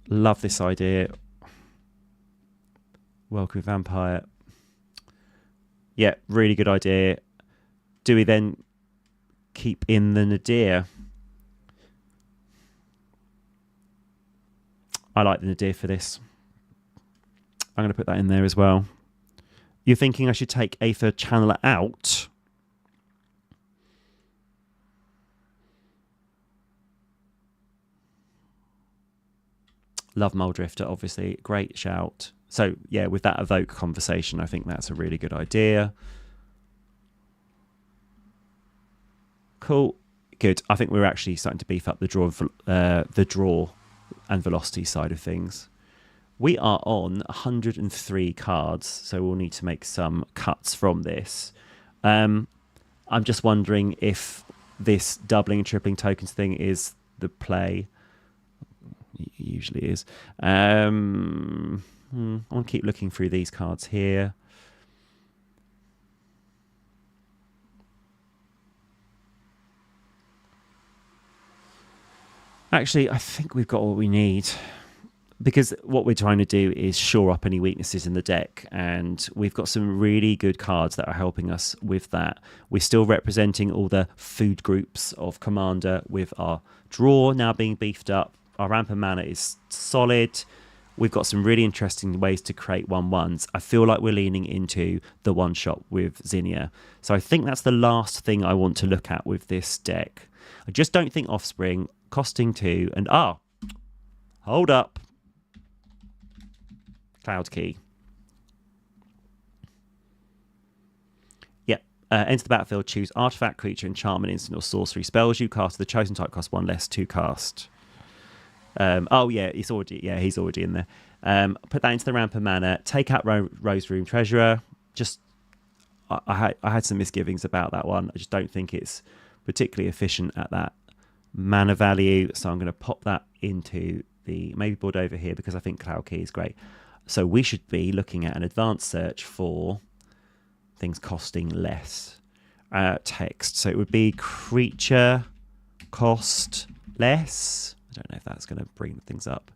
Love this idea. Welcoming Vampire. Yeah, really good idea. Do we then keep in the Nadir? I like the Nadir for this. I'm going to put that in there as well. You're thinking I should take Aether Channeler out? Love Mole Drifter, obviously. Great shout. So, yeah, with that evoke conversation, I think that's a really good idea. Cool. Good. I think we're actually starting to beef up the draw and velocity side of things. We are on 103 cards, so we'll need to make some cuts from this. I'm just wondering if this doubling and tripling tokens thing is the play. It usually is. I want to keep looking through these cards here. Actually, I think we've got what we need. Because what we're trying to do is shore up any weaknesses in the deck, and we've got some really good cards that are helping us with that. We're still representing all the food groups of Commander with our draw now being beefed up. Our ramp and mana is solid. We've got some really interesting ways to create 1/1s. I feel like we're leaning into the one-shot with Zinnia. So I think that's the last thing I want to look at with this deck. I just don't think Offspring, costing 2, and hold up. Cloud Key. Yep. Enter the battlefield, choose artifact, creature, enchantment, instant, or sorcery. Spells you cast the chosen type cost 1 less to cast. He's already in there. Put that into the ramp of mana. Take out Rose Room Treasurer. Just, I had some misgivings about that one. I just don't think it's particularly efficient at that mana value. So I'm going to pop that into the maybe board over here because I think Cloud Key is great. So we should be looking at an advanced search for things costing less. Text. So it would be creature cost less. I don't know if that's going to bring things up.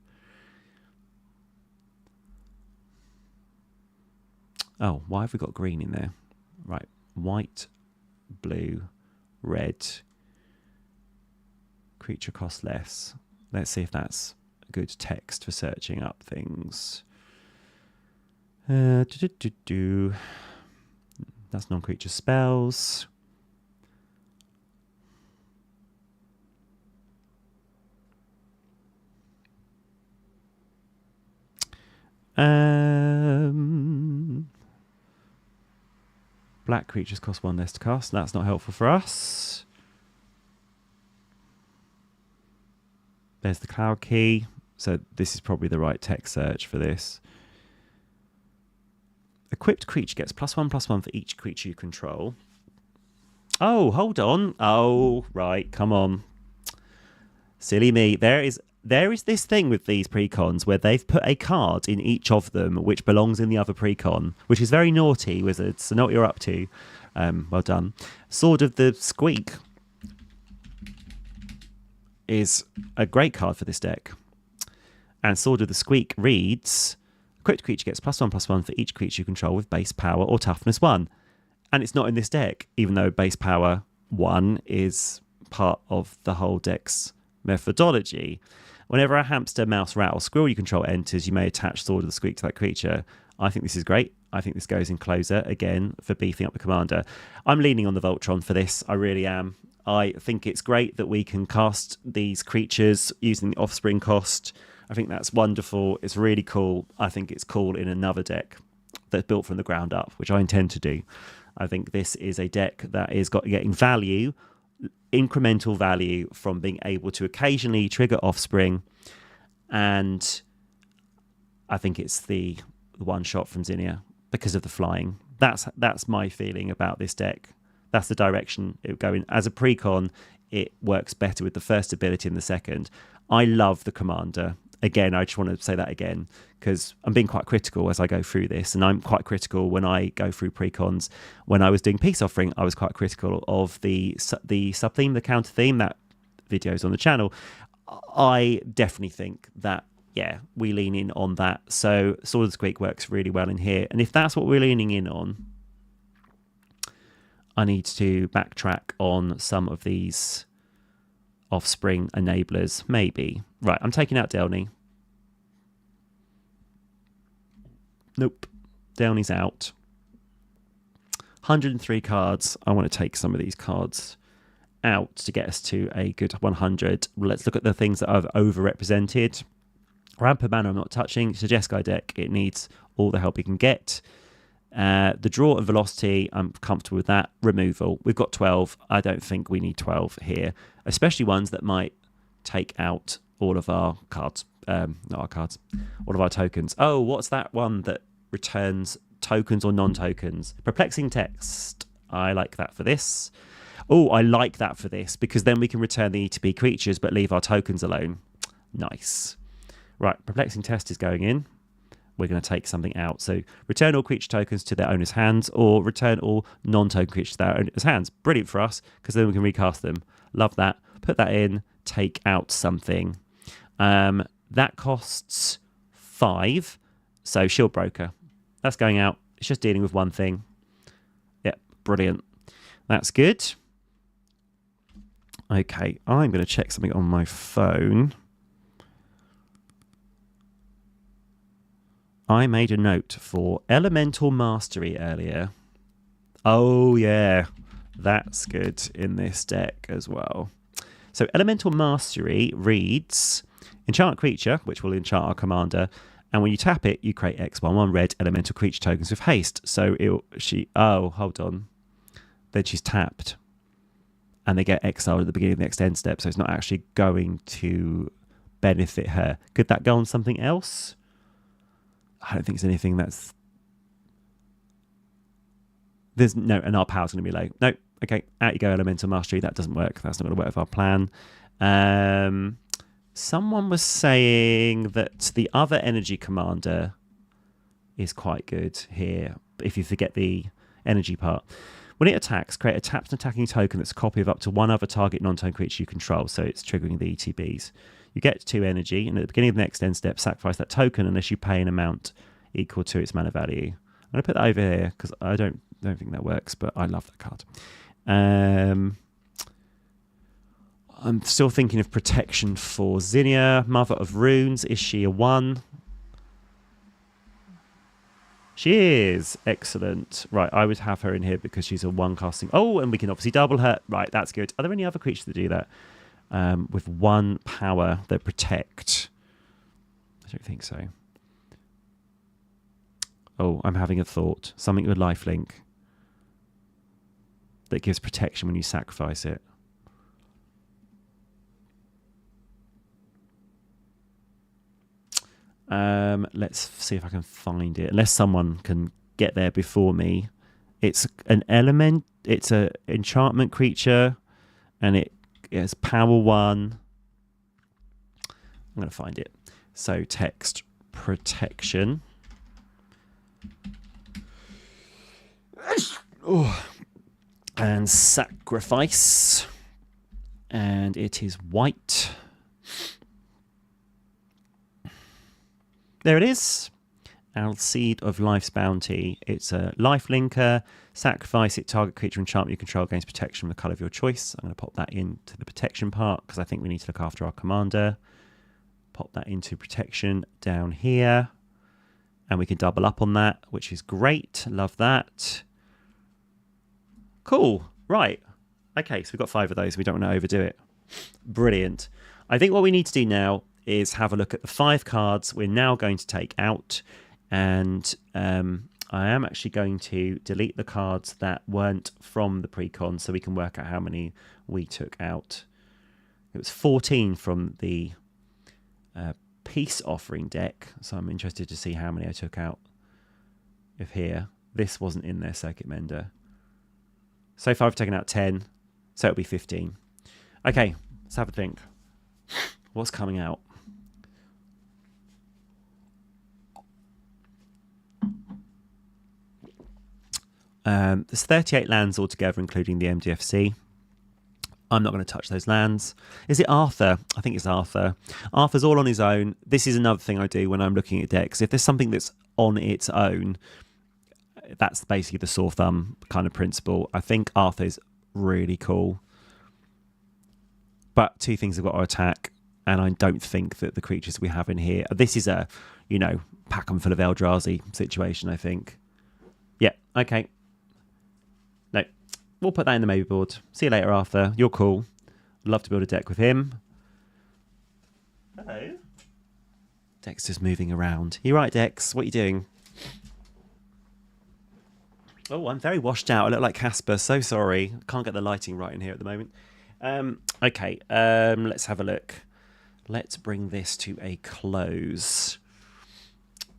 Oh, why have we got green in there? Right. White, blue, red. Creature cost less. Let's see if that's good text for searching up things. That's non-creature spells. Black creatures cost 1 less to cast. That's not helpful for us. There's the Cloud Key. So this is probably the right text search for this. Equipped creature gets +1/+1 for each creature you control. Oh, hold on. Oh, right. Come on. Silly me. There is this thing with these precons where they've put a card in each of them which belongs in the other precon, which is very naughty, Wizards. So know what you're up to. Well done. Sword of the Squeak is a great card for this deck. And Sword of the Squeak reads, equipped creature gets +1/+1 for each creature you control with base power or toughness 1. And it's not in this deck, even though base power 1 is part of the whole deck's methodology. Whenever a hamster, mouse, rat, or squirrel you control enters, you may attach Sword of the Squeak to that creature. I think this is great. I think this goes in closer, again, for beefing up the commander. I'm leaning on the Voltron for this. I really am. I think it's great that we can cast these creatures using the Offspring cost. I think that's wonderful. It's really cool. I think it's cool in another deck that's built from the ground up, which I intend to do. I think this is a deck that is getting value incremental value from being able to occasionally trigger offspring, and I think it's the one shot from Zinnia because of the flying. That's my feeling about this deck. That's the direction it would go in. As a precon, it works better with the first ability than the second. I love the commander. Again, I just want to say that again because I'm being quite critical as I go through this, and I'm quite critical when I go through precons. When I was doing Peace Offering, I was quite critical of the sub-theme, the counter theme. That video's on the channel. I definitely think that, yeah, we lean in on that. So Sword of the Squeak works really well in here. And if that's what we're leaning in on, I need to backtrack on some of these offspring enablers, maybe. Right, I'm taking out Delny. Nope, Delny's out. 103 cards. I want to take some of these cards out to get us to a good 100. Let's look at the things that I've overrepresented. Rampant Mana I'm not touching. It's a Jeskai deck. It needs all the help it can get. The draw and velocity, I'm comfortable with that. Removal, we've got 12. I don't think we need 12 here, especially ones that might take out all of our cards. Not our cards, all of our tokens. Oh, what's that one that returns tokens or non-tokens? Perplexing Text. I like that for this. Oh, I like that for this because then we can return the ETB creatures but leave our tokens alone. Nice. Right, Perplexing Test is going in. We're going to take something out. So return all creature tokens to their owner's hands, or return all non-token creatures to their owner's hands. Brilliant for us because then we can recast them. Love that. Put that in. Take out something. That costs 5. So Shield Broker. That's going out. It's just dealing with one thing. Yep, brilliant. That's good. Okay, I'm going to check something on my phone. I made a note for Elemental Mastery earlier. Oh, yeah. That's good in this deck as well. So Elemental Mastery reads, enchant creature, which will enchant our commander, and when you tap it, you create X1/1 red elemental creature tokens with haste. So oh, hold on. Then she's tapped. And they get exiled at the beginning of the next end step, so it's not actually going to benefit her. Could that go on something else? I don't think it's anything that's... There's no, and our power's going to be low. No, okay, out you go, Elemental Mastery. That doesn't work. That's not going to work with our plan. Someone was saying that the other energy commander is quite good here, if you forget the energy part. When it attacks, create a tapped attacking token that's a copy of up to one other target non-token creature you control, so it's triggering the ETBs. You get 2 energy, and at the beginning of the next end step, sacrifice that token unless you pay an amount equal to its mana value. I'm going to put that over here because I don't think that works, but I love that card. I'm still thinking of protection for Zinnia. Mother of Runes, is she a 1? She is. Excellent. Right, I would have her in here because she's a 1 casting. Oh, and we can obviously double her. Right, that's good. Are there any other creatures that do that? With 1 power that protect? I don't think so. Oh, I'm having a thought. Something with lifelink that gives protection when you sacrifice it. Let's see if I can find it. Unless someone can get there before me. It's an element. It's a enchantment creature, and it's power 1. I'm going to find it. So text protection. Oh. And sacrifice. And it is white. There it is. Alseed of Life's Bounty. It's a life linker. Sacrifice it, target creature enchantment you control gains protection from the colour of your choice. I'm going to pop that into the protection part because I think we need to look after our commander. Pop that into protection down here. And we can double up on that, which is great. Love that. Cool. Right. Okay, so we've got 5 of those. We don't want to overdo it. Brilliant. I think what we need to do now is have a look at the 5 cards we're now going to take out. And I am actually going to delete the cards that weren't from the precon so we can work out how many we took out. It was 14 from the Peace Offering deck. So I'm interested to see how many I took out of here. This wasn't in there, Circuit Mender. So far I've taken out 10. So it'll be 15. Okay, let's have a think. What's coming out? There's 38 lands altogether, including the MDFC. I'm not going to touch those lands. Is it Arthur? I think it's Arthur. Arthur's all on his own. This is another thing I do when I'm looking at decks. If there's something that's on its own, that's basically the sore thumb kind of principle. I think Arthur's really cool. But two things have got to attack, and I don't think that the creatures we have in here... This is a, pack 'em full of Eldrazi situation, I think. Yeah, okay. No, we'll put that in the maybe board. See you later, Arthur. You're cool. Love to build a deck with him. Hello. Dex just moving around. You right, Dex? What are you doing? Oh, I'm very washed out. I look like Casper. So sorry. Can't get the lighting right in here at the moment. Okay, let's have a look. Let's bring this to a close.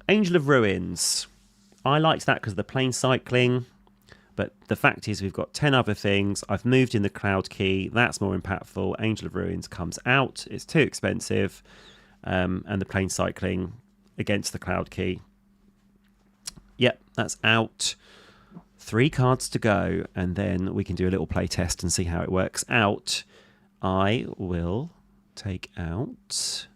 Angel of Ruins. I liked that because of the plane cycling. But the fact is we've got 10 other things. I've moved in the Cloud Key. That's more impactful. Angel of Ruins comes out. It's too expensive. And the plane cycling against the Cloud Key. Yep, that's out. 3 cards to go. And then we can do a little play test and see how it works out. I will take out...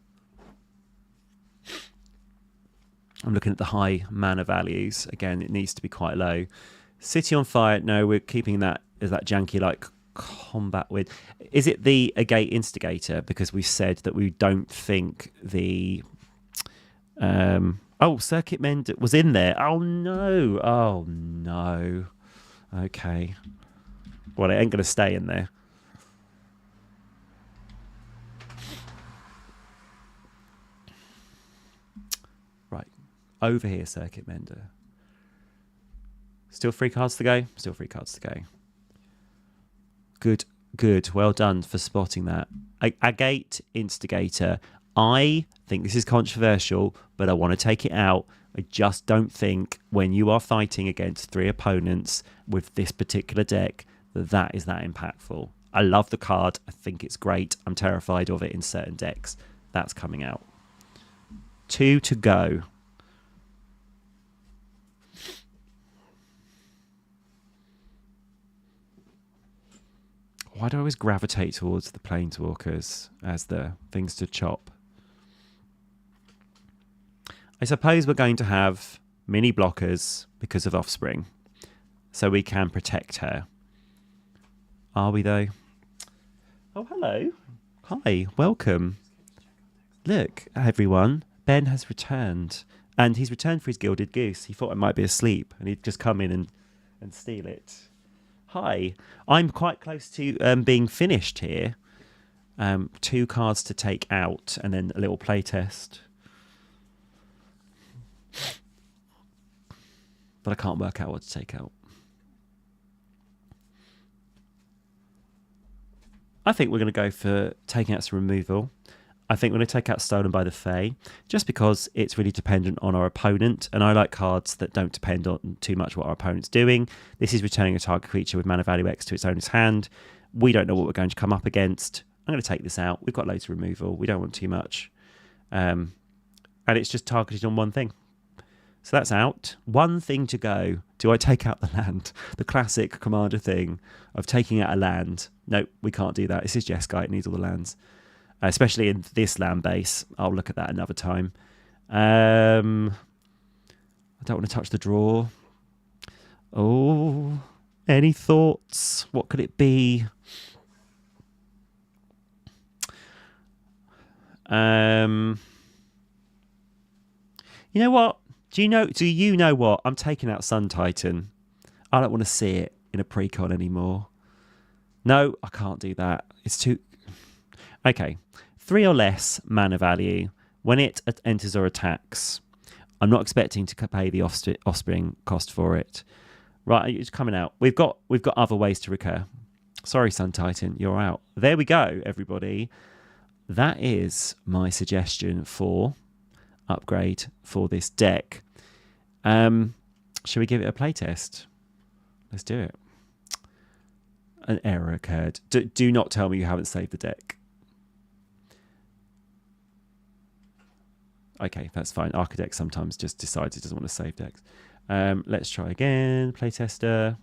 I'm looking at the high mana values. Again, it needs to be quite low. City on Fire, no, we're keeping that as that janky like combat with. Is it the Agate Instigator? Because we said that we don't think the Circuit Mend was in there. Oh no. Okay. Well, it ain't gonna stay in there. Right. Over here, Circuit Mender. Still 3 cards to go? Still 3 cards to go. Good. Well done for spotting that. Agate Instigator. I think this is controversial, but I want to take it out. I just don't think when you are fighting against 3 opponents with this particular deck, that is that impactful. I love the card. I think it's great. I'm terrified of it in certain decks. That's coming out. 2 to go. Why do I always gravitate towards the Planeswalkers as the things to chop? I suppose we're going to have mini blockers because of Offspring, so we can protect her. Are we, though? Oh, hello. Hi, welcome. Look, everyone. Ben has returned, and he's returned for his Gilded Goose. He thought I might be asleep, and he'd just come in and steal it. Hi, I'm quite close to being finished here. 2 cards to take out and then a little play test. But I can't work out what to take out. I think we're going to go for taking out some removal. I think we're going to take out Stolen by the Fae, just because it's really dependent on our opponent, and I like cards that don't depend on too much what our opponent's doing. This is returning a target creature with mana value X to its owner's hand. We don't know what we're going to come up against. I'm going to take this out. We've got loads of removal. We don't want too much. And it's just targeted on one thing. So that's out. 1 thing to go. Do I take out the land? The classic Commander thing of taking out a land. No, we can't do that. This is Jeskai. It needs all the lands. Especially in this land base. I'll look at that another time. I don't want to touch the draw. Oh, any thoughts? What could it be? You know what? Do you know what? I'm taking out Sun Titan. I don't want to see it in a precon anymore. No, I can't do that. It's too... Okay. 3 or less mana value when it enters or attacks. I'm not expecting to pay the offspring cost for it. Right, it's coming out. We've got other ways to recur. Sorry, Sun Titan, you're out. There we go, everybody. That is my suggestion for upgrade for this deck. Shall we give it a playtest? Let's do it. An error occurred. Do not tell me you haven't saved the deck. Okay, that's fine. Architect sometimes just decides it doesn't want to save decks. Let's try again. Playtester.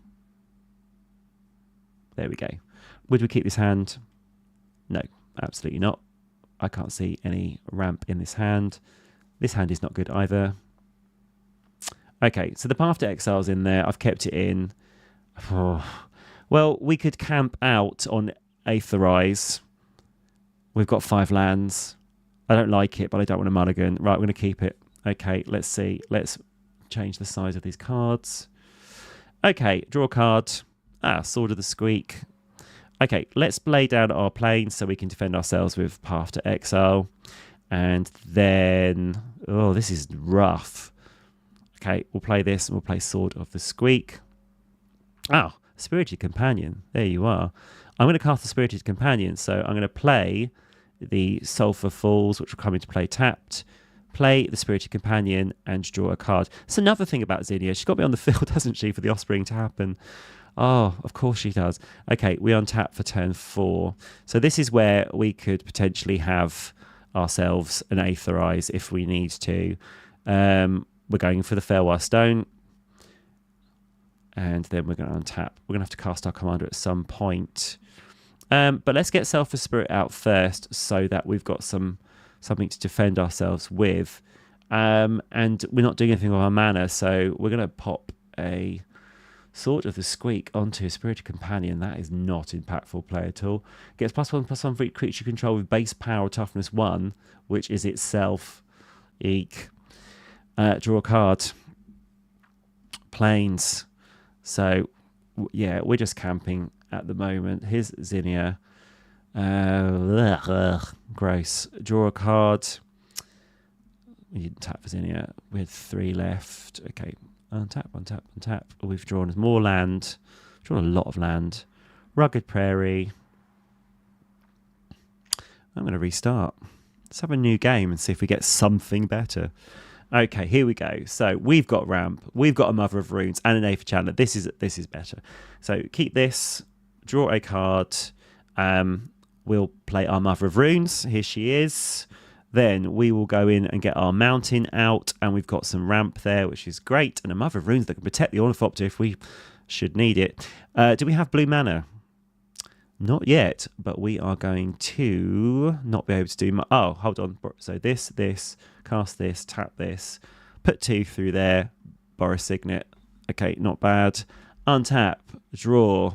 There we go. Would we keep this hand? No, absolutely not. I can't see any ramp in this hand. This hand is not good either. Okay, so the Path to Exile's in there. I've kept it in. Oh. Well, we could camp out on Aetherize. We've got 5 lands. I don't like it, but I don't want a mulligan. Right, we're going to keep it. Okay, let's see. Let's change the size of these cards. Okay, draw a card. Sword of the Squeak. Okay, let's lay down our planes so we can defend ourselves with Path to Exile. And then... Oh, this is rough. Okay, we'll play this and we'll play Sword of the Squeak. Spirited Companion. There you are. I'm going to cast the Spirited Companion, so I'm going to play the Sulphur Falls, which will come into play tapped, play the Spirited Companion, and draw a card. It's another thing about Zinnia. She's got me on the field, hasn't she, for the Offspring to happen. Oh, of course she does. Okay, we untap for turn 4. So this is where we could potentially have ourselves an Aetherize if we need to. We're going for the Farewell Stone. And then we're going to untap. We're going to have to cast our commander at some point. But let's get Selfless Spirit out first so that we've got something to defend ourselves with. And we're not doing anything with our mana, so we're going to pop a Sword of the Squeak onto a Spirited Companion. That is not impactful play at all. Gets +1/+1 for each creature you control with base power toughness 1, which is itself eek. Draw a card. Planes. So, yeah, we're just camping at the moment. Here's Zinnia. Gross. Draw a card. We didn't tap for Zinnia with 3 left. Okay, untap, untap, untap. We've drawn more land. Drawn a lot of land. Rugged Prairie. I'm going to restart. Let's have a new game and see if we get something better. Okay, here we go. So we've got ramp, we've got a Mother of Runes, and an Aether Channeler. This is better. So keep this, draw a card. We'll play our Mother of Runes. Here she is. Then we will go in and get our mountain out, and we've got some ramp there, which is great, and a Mother of Runes that can protect the Ornithopter if we should need it. Do we have blue mana? Not yet, but we are going to not be able to do... Oh, hold on. So this, cast this, tap this, put 2 through there, borrow Signet. Okay, not bad. Untap, draw.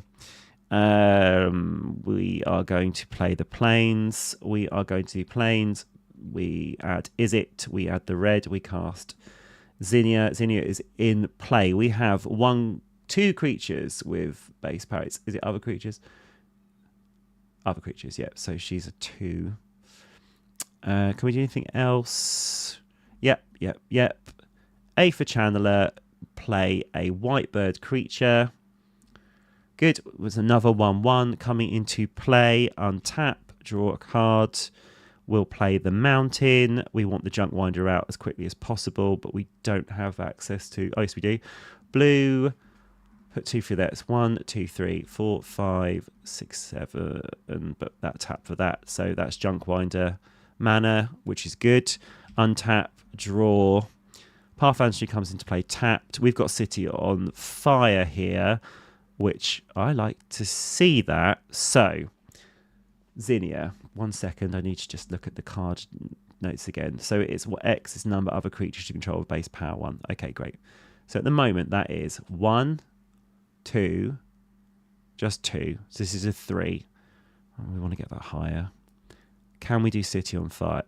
We are going to play the planes. We are going to do planes. We add Izzet. We add the red. We cast Zinnia. Zinnia is in play. We have 2 creatures with base power. Is it other creatures? Other creatures, yeah. So she's a 2. Can we do anything else? Yep. Aether Channeler, play a white bird creature. Good. There's another 1/1 coming into play. Untap, draw a card. We'll play the mountain. We want the Junk Winder out as quickly as possible, but we don't have access to... Oh, yes, we do. Blue... Put 2 through there. It's 1, 2, 3, 4, 5, 6, 7. But that tap for that. So that's Junk Winder mana, which is good. Untap, draw. Path Entry comes into play tapped. We've got City on Fire here, which I like to see that. So, Zinnia. 1 second. I need to just look at the card notes again. So it's what X is number of other creatures you control with base power 1. Okay, great. So at the moment, that is 1, 2, just 2. So this is a 3. We want to get that higher. Can we do City on Fire?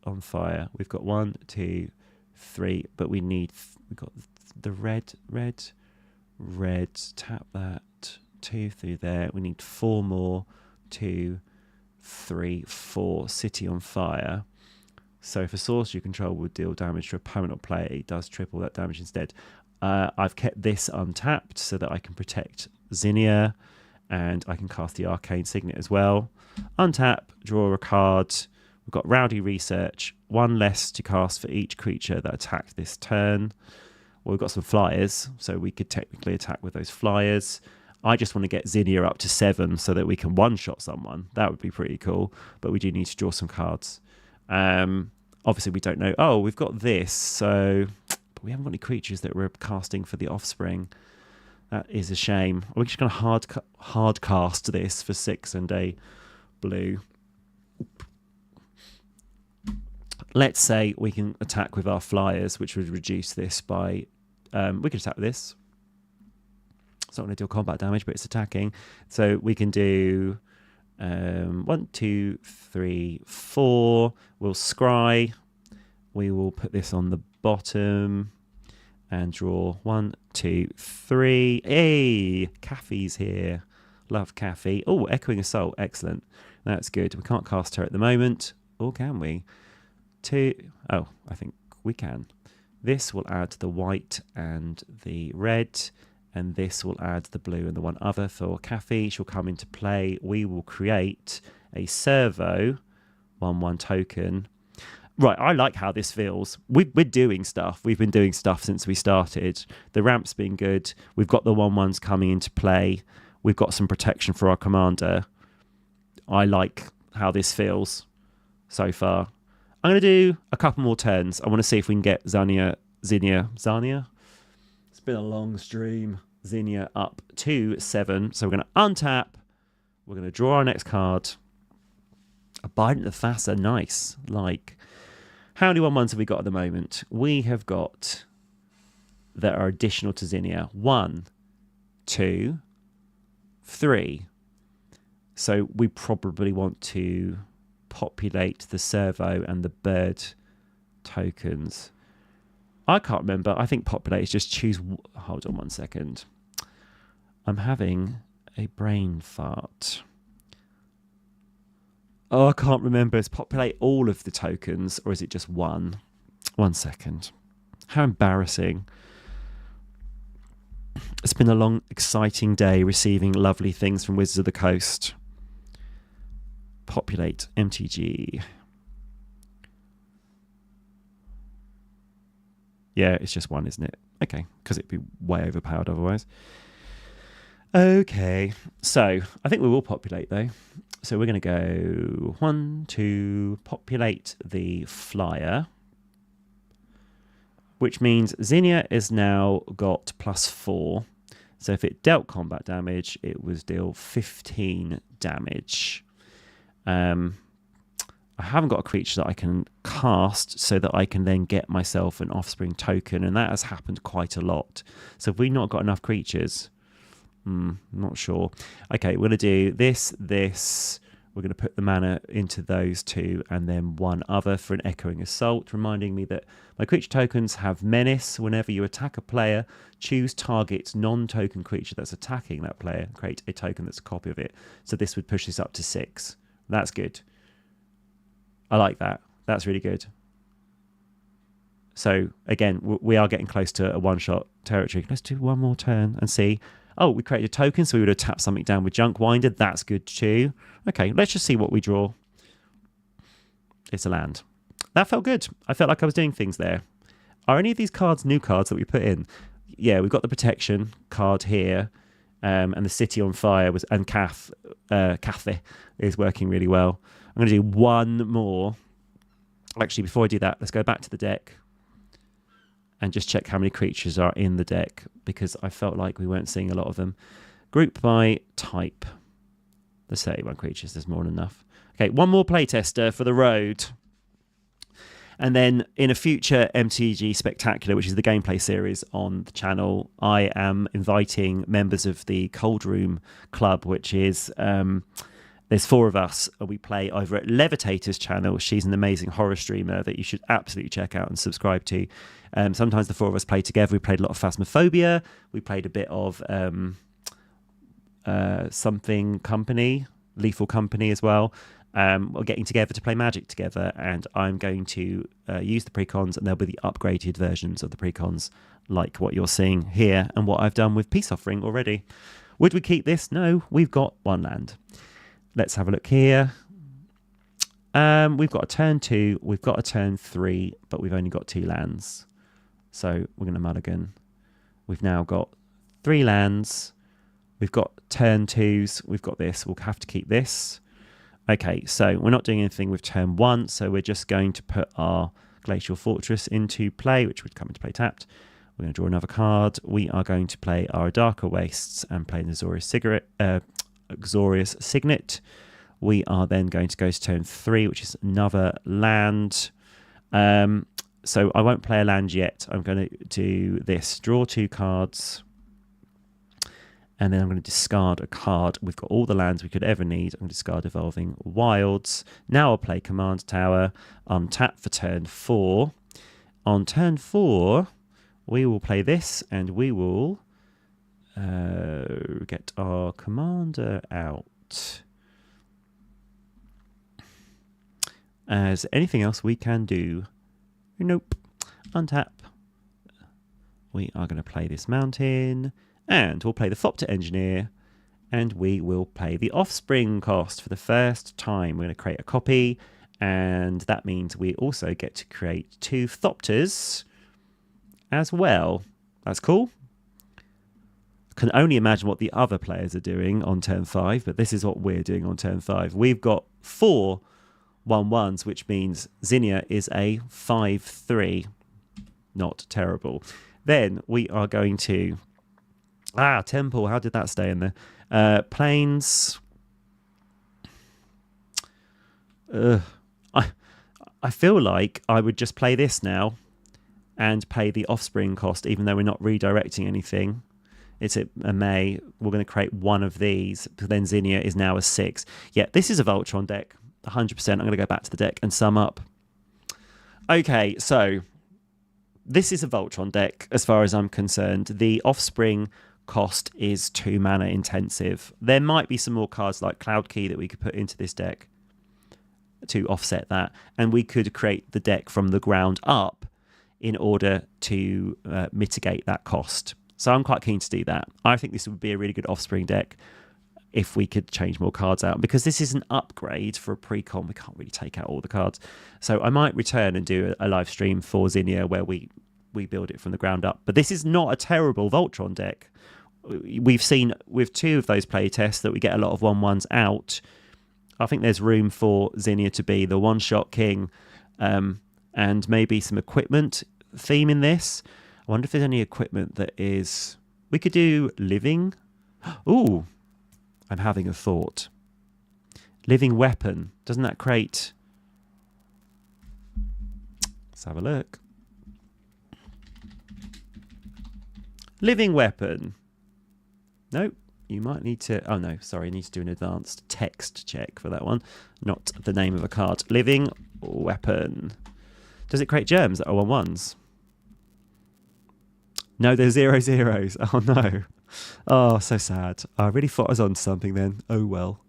We've got 1, 2, 3, but we've got the red. Tap that. 2 through there. We need 4 more. 2, 3, 4. City on Fire. So if a source you control would deal damage to a opponent or player, it does triple that damage instead. I've kept this untapped so that I can protect Zinnia, and I can cast the Arcane Signet as well. Untap, draw a card. We've got Rowdy Research, 1 less to cast for each creature that attacked this turn. Well, we've got some flyers, so we could technically attack with those flyers. I just want to get Zinnia up to 7 so that we can one-shot someone. That would be pretty cool, but we do need to draw some cards. Obviously, we don't know. Oh, we've got this, so... But we haven't got any creatures that we're casting for the offspring. That is a shame. We're just going to hard cast this for 6 and a blue. Let's say we can attack with our flyers, which would reduce this by... we can attack with this. It's not going to deal combat damage, but it's attacking. So we can do 1, 2, 3, 4. We'll scry. We will put this on the bottom and draw 1, 2, 3. Hey, Caffey's here. Love Caffey. Oh, Echoing Assault. Excellent. That's good. We can't cast her at the moment. Or can we? 2. Oh, I think we can. This will add the white and the red. And this will add the blue and the one other for Caffey. She'll come into play. We will create a servo 1/1 token. Right, I like how this feels. We're doing stuff. We've been doing stuff since we started. The ramp's been good. We've got the 1/1s coming into play. We've got some protection for our commander. I like how this feels so far. I'm going to do a couple more turns. I want to see if we can get Zinnia. It's been a long stream. Zinnia up to 7. So we're going to untap. We're going to draw our next card. Abiding the Thassa. Nice. Like, how many 1/1s have we got at the moment? We have got that are additional to Zinnia. 1, 2, 3. So we probably want to populate the servo and the bird tokens. I can't remember. I think populate is just choose... Hold on 1 second. I'm having a brain fart. Oh, I can't remember. Is populate all of the tokens or is it just 1? 1 second. How embarrassing. It's been a long, exciting day receiving lovely things from Wizards of the Coast. Populate MTG. Yeah, it's just 1, isn't it? Okay, because it'd be way overpowered otherwise. Okay, so I think we will populate though. So we're going to go 1, 2, populate the flyer, which means Zinnia has now got +4. So if it dealt combat damage, it was deal 15 damage. I haven't got a creature that I can cast so that I can then get myself an offspring token, and that has happened quite a lot. So have we not got enough creatures? Not sure. Okay, we're going to do this. We're going to put the mana into those 2 and then 1 other for an Echoing Assault, reminding me that my creature tokens have Menace. Whenever you attack a player, choose target non-token creature that's attacking that player and create a token that's a copy of it. So this would push this up to 6. That's good. I like that. That's really good. So again, we are getting close to a one-shot territory. Let's do one more turn and see. Oh, we created a token, so we would have tapped something down with Junk Winder. That's good too. Okay, let's just see what we draw. It's a land. That felt good. I felt like I was doing things there. Are any of these cards new cards that we put in? Yeah, we've got the protection card here, and the City on Fire was, and Cathay is working really well. I'm going to do one more. Actually, before I do that, let's go back to the deck and just check how many creatures are in the deck, because I felt like we weren't seeing a lot of them. Group by type. There's 31 creatures. There's more than enough. Okay, one more playtester for the road. And then in a future MTG Spectacular, which is the gameplay series on the channel, I am inviting members of the Cold Room Club, which is... there's 4 of us. We play over at Levitator's channel. She's an amazing horror streamer that you should absolutely check out and subscribe to. Sometimes the 4 of us play together. We played a lot of Phasmophobia. We played a bit of something company, Lethal Company as well. We're getting together to play Magic together, and I'm going to use the precons, and there'll be the upgraded versions of the precons, like what you're seeing here and what I've done with Peace Offering already. Would we keep this? No, we've got one land. Let's have a look here. We've got a turn 2, we've got a turn 3, but we've only got 2 lands. So we're going to mulligan. We've now got 3 lands. We've got turn 2s. We've got this. We'll have to keep this. Okay, so we're not doing anything with turn 1, so we're just going to put our Glacial Fortress into play, which would come into play tapped. We're going to draw another card. We are going to play our Darker Wastes and play the Xorius Signet. We are then going to go to turn 3, which is another land. So I won't play a land yet. I'm going to do this. Draw 2 cards. And then I'm going to discard a card. We've got all the lands we could ever need. I'm going to discard Evolving Wilds. Now I'll play Command Tower. Untap for turn 4. On turn 4, we will play this. And we will get our commander out. Is there anything else we can do? Nope. Untap. We are going to play this mountain. And we'll play the Thopter Engineer. And we will play the Offspring cost for the first time. We're going to create a copy. And that means we also get to create 2 Thopters as well. That's cool. Can only imagine what the other players are doing on turn 5. But this is what we're doing on turn 5. We've got 4 1/1s, which means Zinnia is a 5/3. Not terrible. Then we are going to... Temple. How did that stay in there? Plains. I feel like I would just play this now and pay the Offspring cost, even though we're not redirecting anything. It's a May. We're going to create 1 of these. Then Zinnia is now a 6. Yeah, this is a Voltron deck. 100%. I'm going to go back to the deck and sum up. Okay, so this is a Voltron deck as far as I'm concerned. The Offspring cost is 2 mana intensive. There might be some more cards like Cloud Key that we could put into this deck to offset that. And we could create the deck from the ground up in order to mitigate that cost. So I'm quite keen to do that. I think this would be a really good Offspring deck if we could change more cards out, because this is an upgrade for a precon. We can't really take out all the cards. So I might return and do a live stream for Zinnia where we build it from the ground up. But this is not a terrible Voltron deck. We've seen with 2 of those play tests that we get a lot of 1/1s out. I think there's room for Zinnia to be the one-shot king, and maybe some equipment theme in this. I wonder if there's any equipment that is... We could do living. Ooh, I'm having a thought. Living weapon. Doesn't that create... Let's have a look. Living weapon. Nope. You might need to... Oh, no. Sorry. I need to do an advanced text check for that one. Not the name of a card. Living weapon. Does it create germs that are 1/1s? No, they're 0/0s. Oh, no. Oh, so sad. I really thought I was on something then. Oh, well.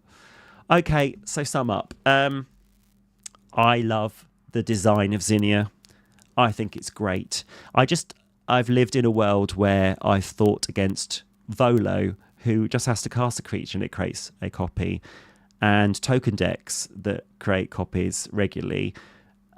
Okay, so sum up. I love the design of Zinnia. I think it's great. I've lived in a world where I've fought against Volo, who just has to cast a creature and it creates a copy, and token decks that create copies regularly.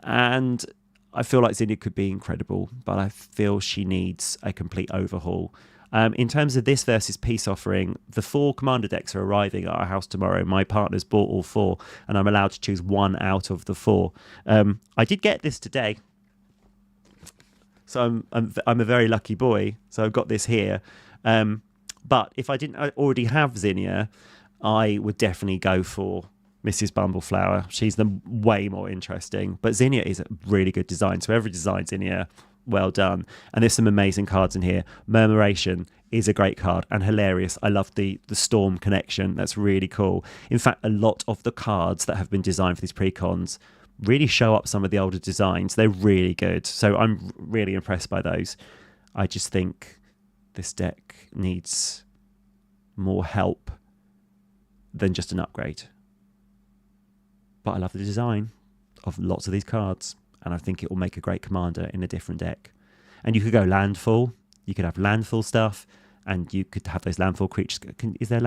And I feel like Zinnia could be incredible, but I feel she needs a complete overhaul. In terms of this versus Peace Offering, the 4 commander decks are arriving at our house tomorrow. My partner's bought all 4, and I'm allowed to choose 1 out of the 4. I did get this today, so I'm a very lucky boy. So I've got this here. But if I didn't already have Zinnia, I would definitely go for Mrs. Bumbleflower. She's way more interesting. But Zinnia is a really good design. So whoever designed Zinnia, well done. And there's some amazing cards in here. Murmuration is a great card and hilarious. I love the Storm connection. That's really cool. In fact, a lot of the cards that have been designed for these precons really show up some of the older designs. They're really good. So I'm really impressed by those. I just think this deck needs more help than just an upgrade. But I love the design of lots of these cards, and I think it will make a great commander in a different deck. And you could go landfall. You could have landfall stuff, and you could have those landfall creatures. Is there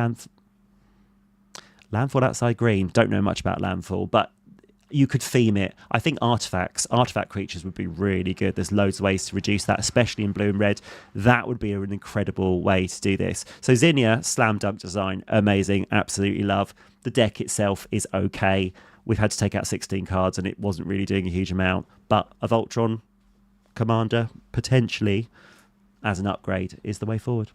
landfall outside green? Don't know much about landfall, but you could theme it. I think artifact creatures would be really good. There's loads of ways to reduce that, especially in blue and red. That would be an incredible way to do this. So Zinnia, slam dunk design, amazing, absolutely love. The deck itself is okay. We've had to take out 16 cards and it wasn't really doing a huge amount, but a Voltron commander, potentially, as an upgrade, is the way forward.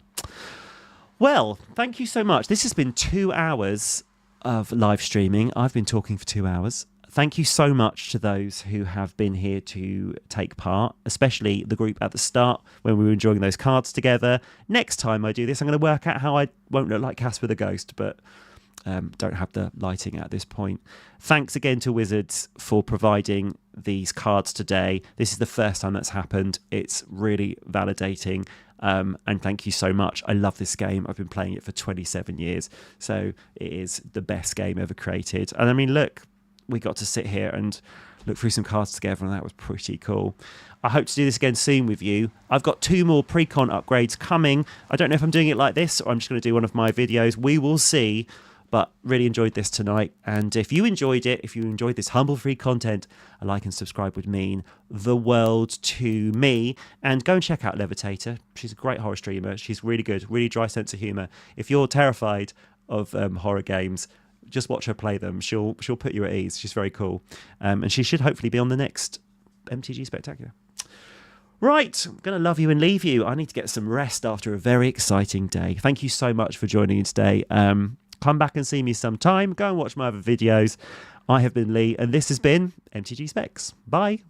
Well, thank you so much. This has been 2 hours of live streaming. I've been talking for 2 hours. Thank you so much to those who have been here to take part, especially the group at the start when we were enjoying those cards together. Next time I do this, I'm going to work out how I won't look like Casper the Ghost, but don't have the lighting at this point. Thanks again to Wizards for providing these cards today. This is the first time that's happened. It's really validating. And thank you so much. I love this game. I've been playing it for 27 years. So it is the best game ever created. And I mean, look, we got to sit here and look through some cards together, and that was pretty cool. I hope to do this again soon with you. I've got 2 more precon upgrades coming. I don't know if I'm doing it like this or I'm just going to do one of my videos. We will see, but really enjoyed this tonight. And if you enjoyed it, if you enjoyed this humble free content, a like and subscribe would mean the world to me. And go and check out Levitator. She's a great horror streamer. She's really good, really dry sense of humour. If you're terrified of horror games, just watch her play them. She'll put you at ease. She's very cool. And she should hopefully be on the next MTG Spectacular. Right, I'm going to love you and leave you. I need to get some rest after a very exciting day. Thank you so much for joining me today. Come back and see me sometime. Go and watch my other videos. I have been Lee, and this has been MTG Specs. Bye.